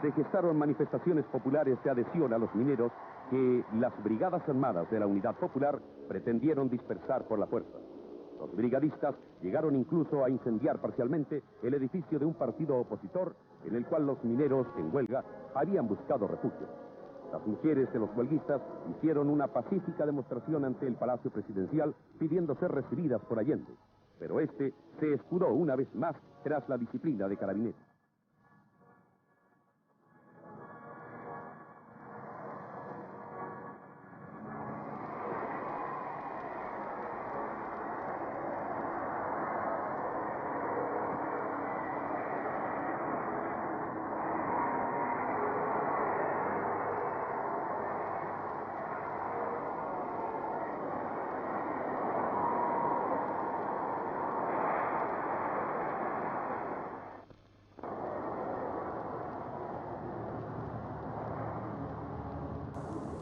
Se gestaron manifestaciones populares de adhesión a los mineros que las Brigadas Armadas de la Unidad Popular pretendieron dispersar por la fuerza. Los brigadistas llegaron incluso a incendiar parcialmente el edificio de un partido opositor en el cual los mineros en huelga habían buscado refugio. Las mujeres de los huelguistas hicieron una pacífica demostración ante el Palacio Presidencial pidiendo ser recibidas por Allende, pero este se escudó una vez más tras la disciplina de Carabineros.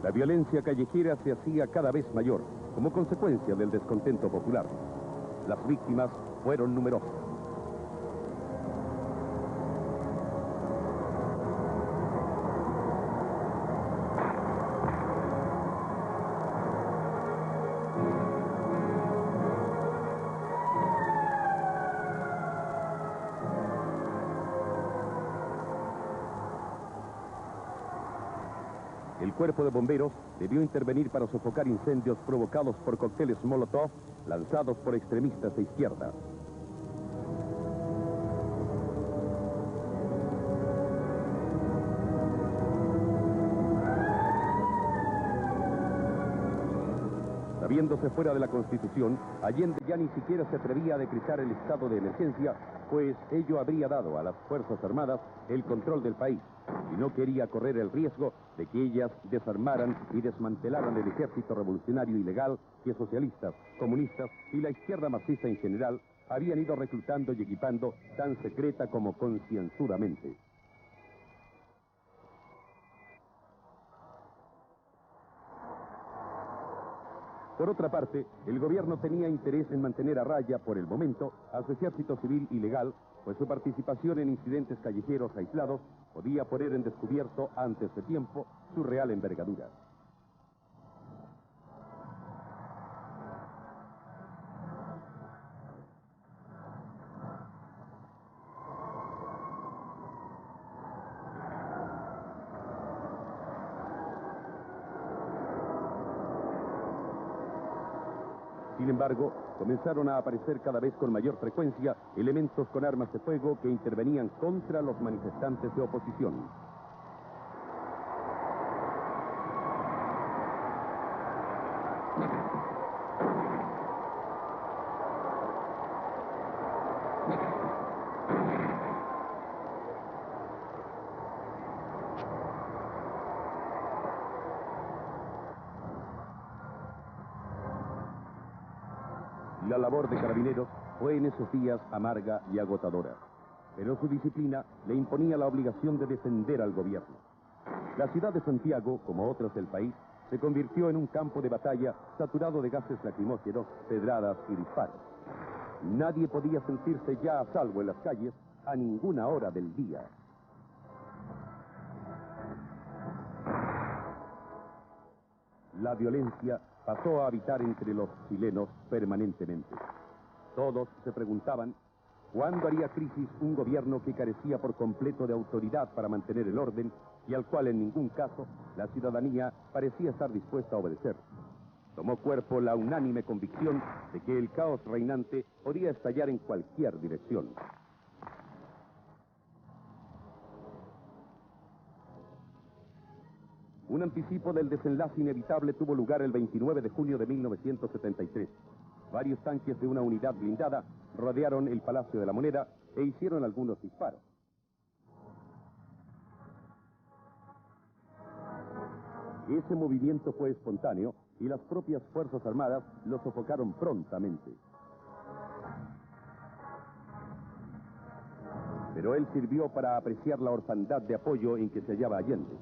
La violencia callejera se hacía cada vez mayor, como consecuencia del descontento popular. Las víctimas fueron numerosas. El cuerpo de bomberos debió intervenir para sofocar incendios provocados por cócteles Molotov lanzados por extremistas de izquierda. Sabiéndose fuera de la Constitución, Allende ya ni siquiera se atrevía a decretar el estado de emergencia, pues ello habría dado a las Fuerzas Armadas el control del país, y no quería correr el riesgo de que ellas desarmaran y desmantelaran el ejército revolucionario ilegal que socialistas, comunistas y la izquierda marxista en general habían ido reclutando y equipando tan secreta como concienzudamente. Por otra parte, el gobierno tenía interés en mantener a raya, por el momento, a su ejército civil ilegal, pues su participación en incidentes callejeros aislados podía poner en descubierto antes de tiempo su real envergadura. Sin embargo, comenzaron a aparecer cada vez con mayor frecuencia elementos con armas de fuego que intervenían contra los manifestantes de oposición. La labor de Carabineros fue en esos días amarga y agotadora, pero su disciplina le imponía la obligación de defender al gobierno. La ciudad de Santiago, como otras del país, se convirtió en un campo de batalla saturado de gases lacrimógenos, pedradas y disparos. Nadie podía sentirse ya a salvo en las calles a ninguna hora del día. La violencia pasó a habitar entre los chilenos permanentemente. Todos se preguntaban, ¿cuándo haría crisis un gobierno que carecía por completo de autoridad para mantener el orden y al cual en ningún caso la ciudadanía parecía estar dispuesta a obedecer? tomó cuerpo la unánime convicción de que el caos reinante podía estallar en cualquier dirección. Un anticipo del desenlace inevitable tuvo lugar el 29 de junio de 1973. Varios tanques de una unidad blindada rodearon el Palacio de la Moneda e hicieron algunos disparos. Ese movimiento fue espontáneo y las propias Fuerzas Armadas lo sofocaron prontamente. Pero él sirvió para apreciar la orfandad de apoyo en que se hallaba Allende.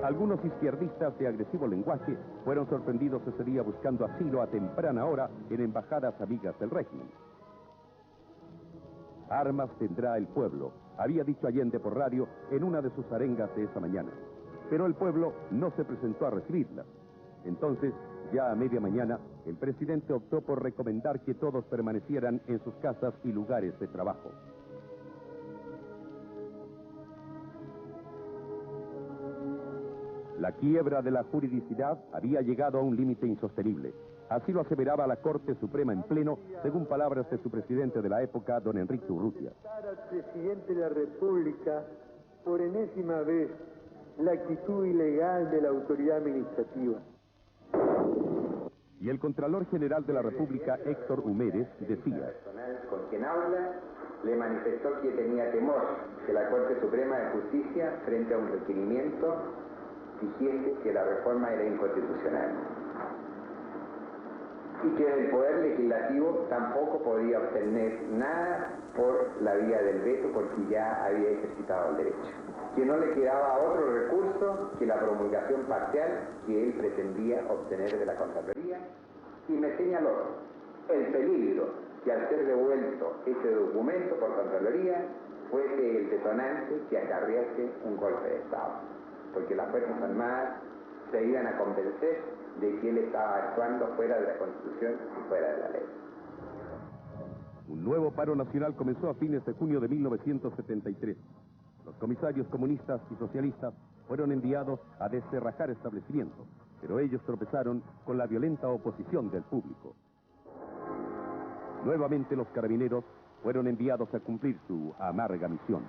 Algunos izquierdistas de agresivo lenguaje fueron sorprendidos ese día buscando asilo a temprana hora en embajadas amigas del régimen. Armas tendrá el pueblo, había dicho Allende por radio en una de sus arengas de esa mañana. Pero el pueblo no se presentó a recibirlas. Entonces, ya a media mañana, el presidente optó por recomendar que todos permanecieran en sus casas y lugares de trabajo. La quiebra de la juridicidad había llegado a un límite insostenible. Así lo aseveraba la Corte Suprema en pleno, según palabras de su presidente de la época, don Enrique Urrutia. Al presidente de la República, por enésima vez, la actitud ilegal de la autoridad administrativa. Y el Contralor General de la República, Héctor Humérez, decía: con quien habla, le manifestó que tenía temor que la Corte Suprema de Justicia, frente a un requerimiento, dijese que la reforma era inconstitucional y que del Poder Legislativo tampoco podía obtener nada por la vía del veto porque ya había ejercitado el derecho, que no le quedaba otro recurso que la promulgación parcial que él pretendía obtener de la Contraloría, y me señaló el peligro que al ser devuelto ese documento por Contraloría fuese el detonante que acarrease un golpe de Estado, porque las Fuerzas Armadas se iban a convencer de que él estaba actuando fuera de la Constitución y fuera de la ley. Un nuevo paro nacional comenzó a fines de junio de 1973. Los comisarios comunistas y socialistas fueron enviados a descerrajar establecimientos, pero ellos tropezaron con la violenta oposición del público. Nuevamente los carabineros fueron enviados a cumplir su amarga misión.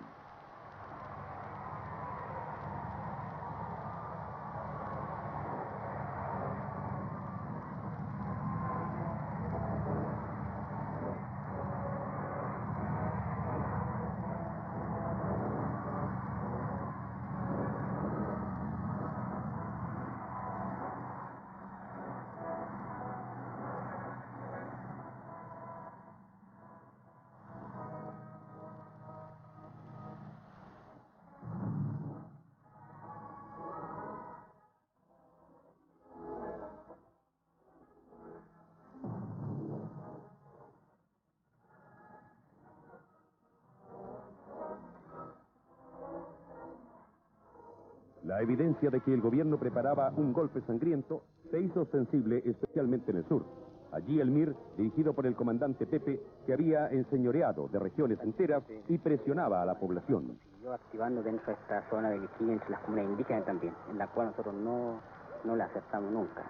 La evidencia de que el gobierno preparaba un golpe sangriento se hizo sensible especialmente en el sur. Allí el MIR, dirigido por el comandante Pepe, que había enseñoreado de regiones enteras y presionaba a la población. Siguió activando dentro de esta zona de Virginia entre las comunas indígenas también, en la cual nosotros no la aceptamos nunca.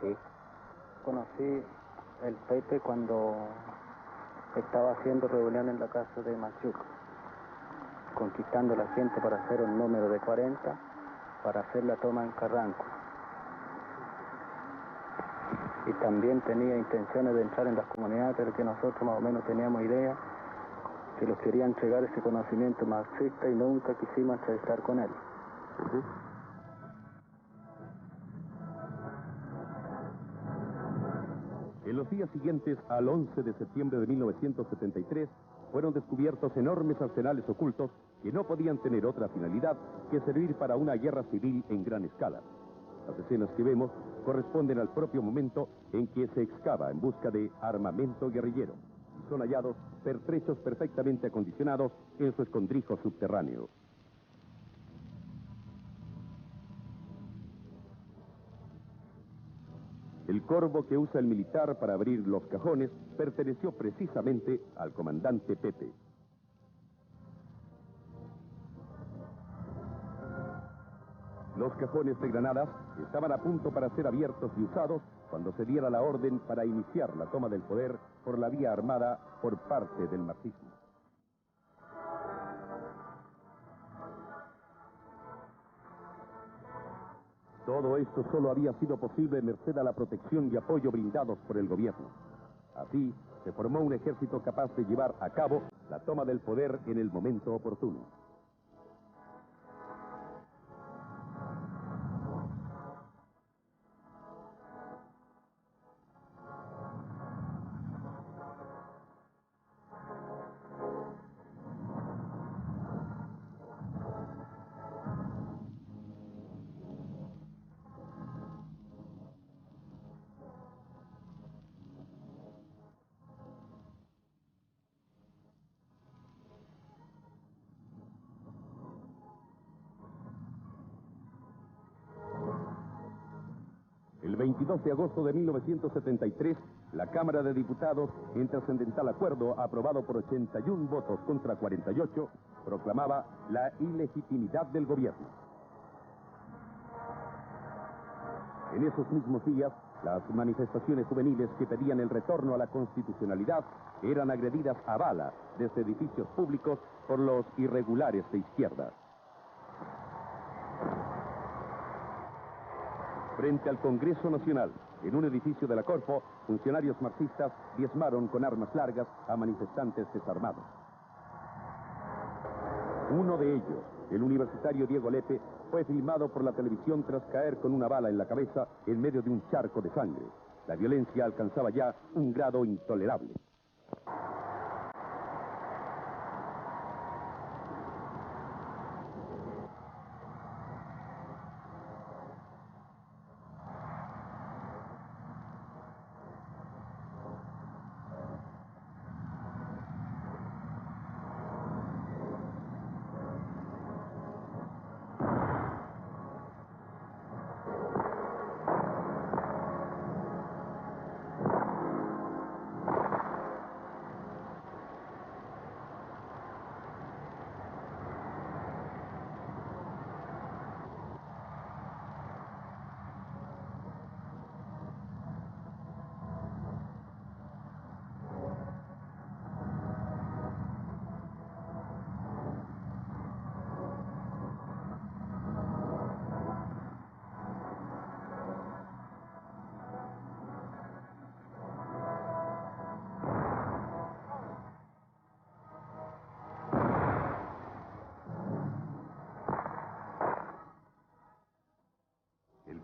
Sí. Conocí el Pepe cuando estaba haciendo rebelión en la casa de Machuca, conquistando a la gente para hacer un número de 40, para hacer la toma en Carranco. Y también tenía intenciones de entrar en las comunidades, pero que nosotros más o menos teníamos idea que los quería entregar ese conocimiento marxista y nunca quisimos entrevistar con él. En los días siguientes al 11 de septiembre de 1973, fueron descubiertos enormes arsenales ocultos que no podían tener otra finalidad que servir para una guerra civil en gran escala. Las escenas que vemos corresponden al propio momento en que se excava en busca de armamento guerrillero y son hallados pertrechos perfectamente acondicionados en su escondrijo subterráneo. El corvo que usa el militar para abrir los cajones perteneció precisamente al comandante Pepe. Los cajones de granadas estaban a punto para ser abiertos y usados cuando se diera la orden para iniciar la toma del poder por la vía armada por parte del marxismo. Todo esto solo había sido posible merced a la protección y apoyo brindados por el gobierno. Así, se formó un ejército capaz de llevar a cabo la toma del poder en el momento oportuno. El 22 de agosto de 1973, la Cámara de Diputados, en trascendental acuerdo aprobado por 81 votos contra 48, proclamaba la ilegitimidad del gobierno. En esos mismos días, las manifestaciones juveniles que pedían el retorno a la constitucionalidad eran agredidas a bala desde edificios públicos por los irregulares de izquierda. Frente al Congreso Nacional, en un edificio de la Corpo, funcionarios marxistas diezmaron con armas largas a manifestantes desarmados. Uno de ellos, el universitario Diego Lepe, fue filmado por la televisión tras caer con una bala en la cabeza en medio de un charco de sangre. La violencia alcanzaba ya un grado intolerable.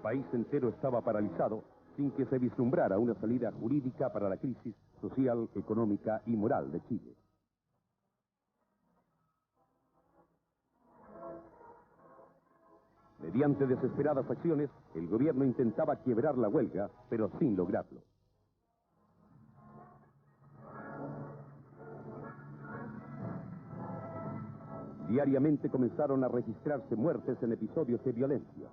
El país entero estaba paralizado sin que se vislumbrara una salida jurídica para la crisis social, económica y moral de Chile. Mediante desesperadas acciones, el gobierno intentaba quiebrar la huelga, pero sin lograrlo. Diariamente comenzaron a registrarse muertes en episodios de violencia.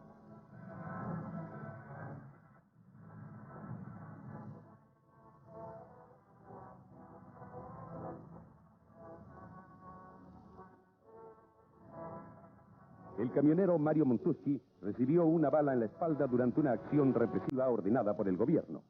El camionero Mario Montuschi recibió una bala en la espalda durante una acción represiva ordenada por el gobierno.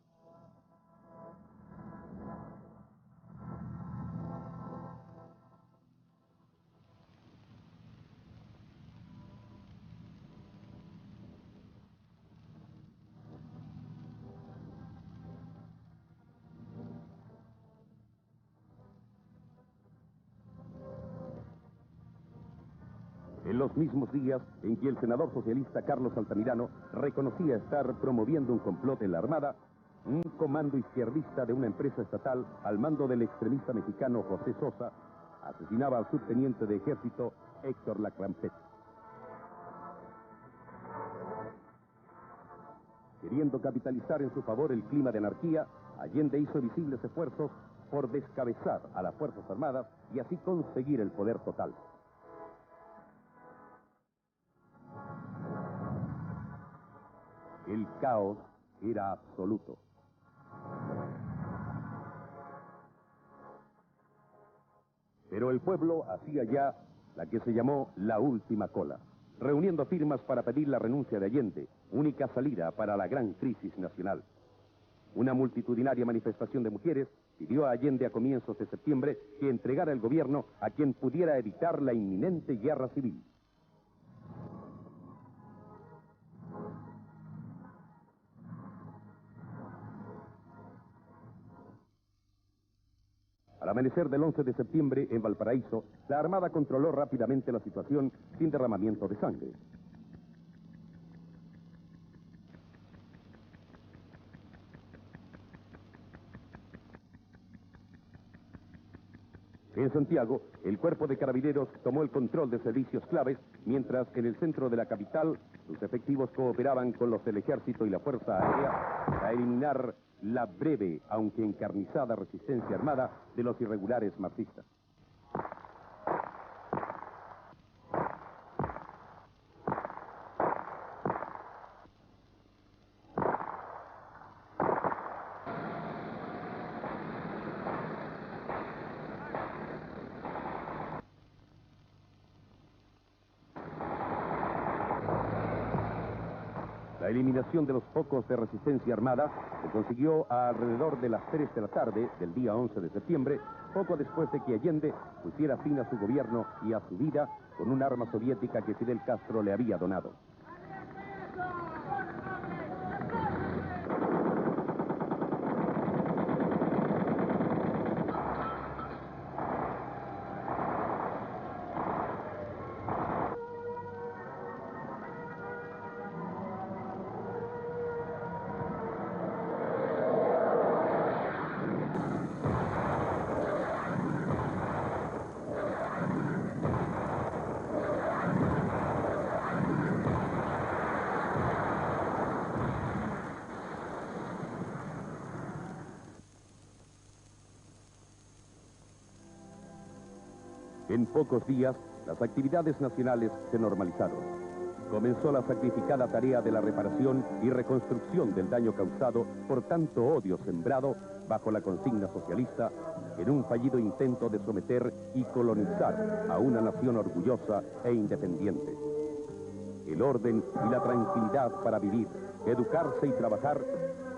En los mismos días en que el senador socialista Carlos Altamirano reconocía estar promoviendo un complot en la Armada, un comando izquierdista de una empresa estatal al mando del extremista mexicano José Sosa asesinaba al subteniente de ejército Héctor Lacrampet. Queriendo capitalizar en su favor el clima de anarquía, Allende hizo visibles esfuerzos por descabezar a las Fuerzas Armadas y así conseguir el poder total. El caos era absoluto. Pero el pueblo hacía ya la que se llamó la última cola. reuniendo firmas para pedir la renuncia de Allende, única salida para la gran crisis nacional. Una multitudinaria manifestación de mujeres pidió a Allende a comienzos de septiembre que entregara el gobierno a quien pudiera evitar la inminente guerra civil. Al amanecer del 11 de septiembre, en Valparaíso, la Armada controló rápidamente la situación sin derramamiento de sangre. En Santiago, el cuerpo de carabineros tomó el control de servicios claves, mientras en el centro de la capital, sus efectivos cooperaban con los del Ejército y la Fuerza Aérea para eliminar la breve, aunque encarnizada, resistencia armada de los irregulares marxistas. La eliminación de los focos de resistencia armada se consiguió alrededor de las 3 de la tarde del día 11 de septiembre, poco después de que Allende pusiera fin a su gobierno y a su vida con un arma soviética que Fidel Castro le había donado. En pocos días, las actividades nacionales se normalizaron. Comenzó la sacrificada tarea de la reparación y reconstrucción del daño causado por tanto odio sembrado bajo la consigna socialista en un fallido intento de someter y colonizar a una nación orgullosa e independiente. El orden y la tranquilidad para vivir, educarse y trabajar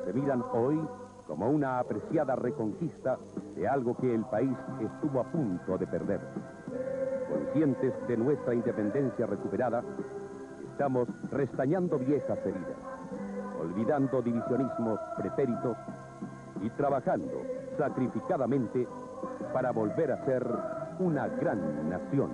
se miran hoy como una apreciada reconquista de algo que el país estuvo a punto de perder. Conscientes de nuestra independencia recuperada, estamos restañando viejas heridas, olvidando divisionismos pretéritos y trabajando sacrificadamente para volver a ser una gran nación.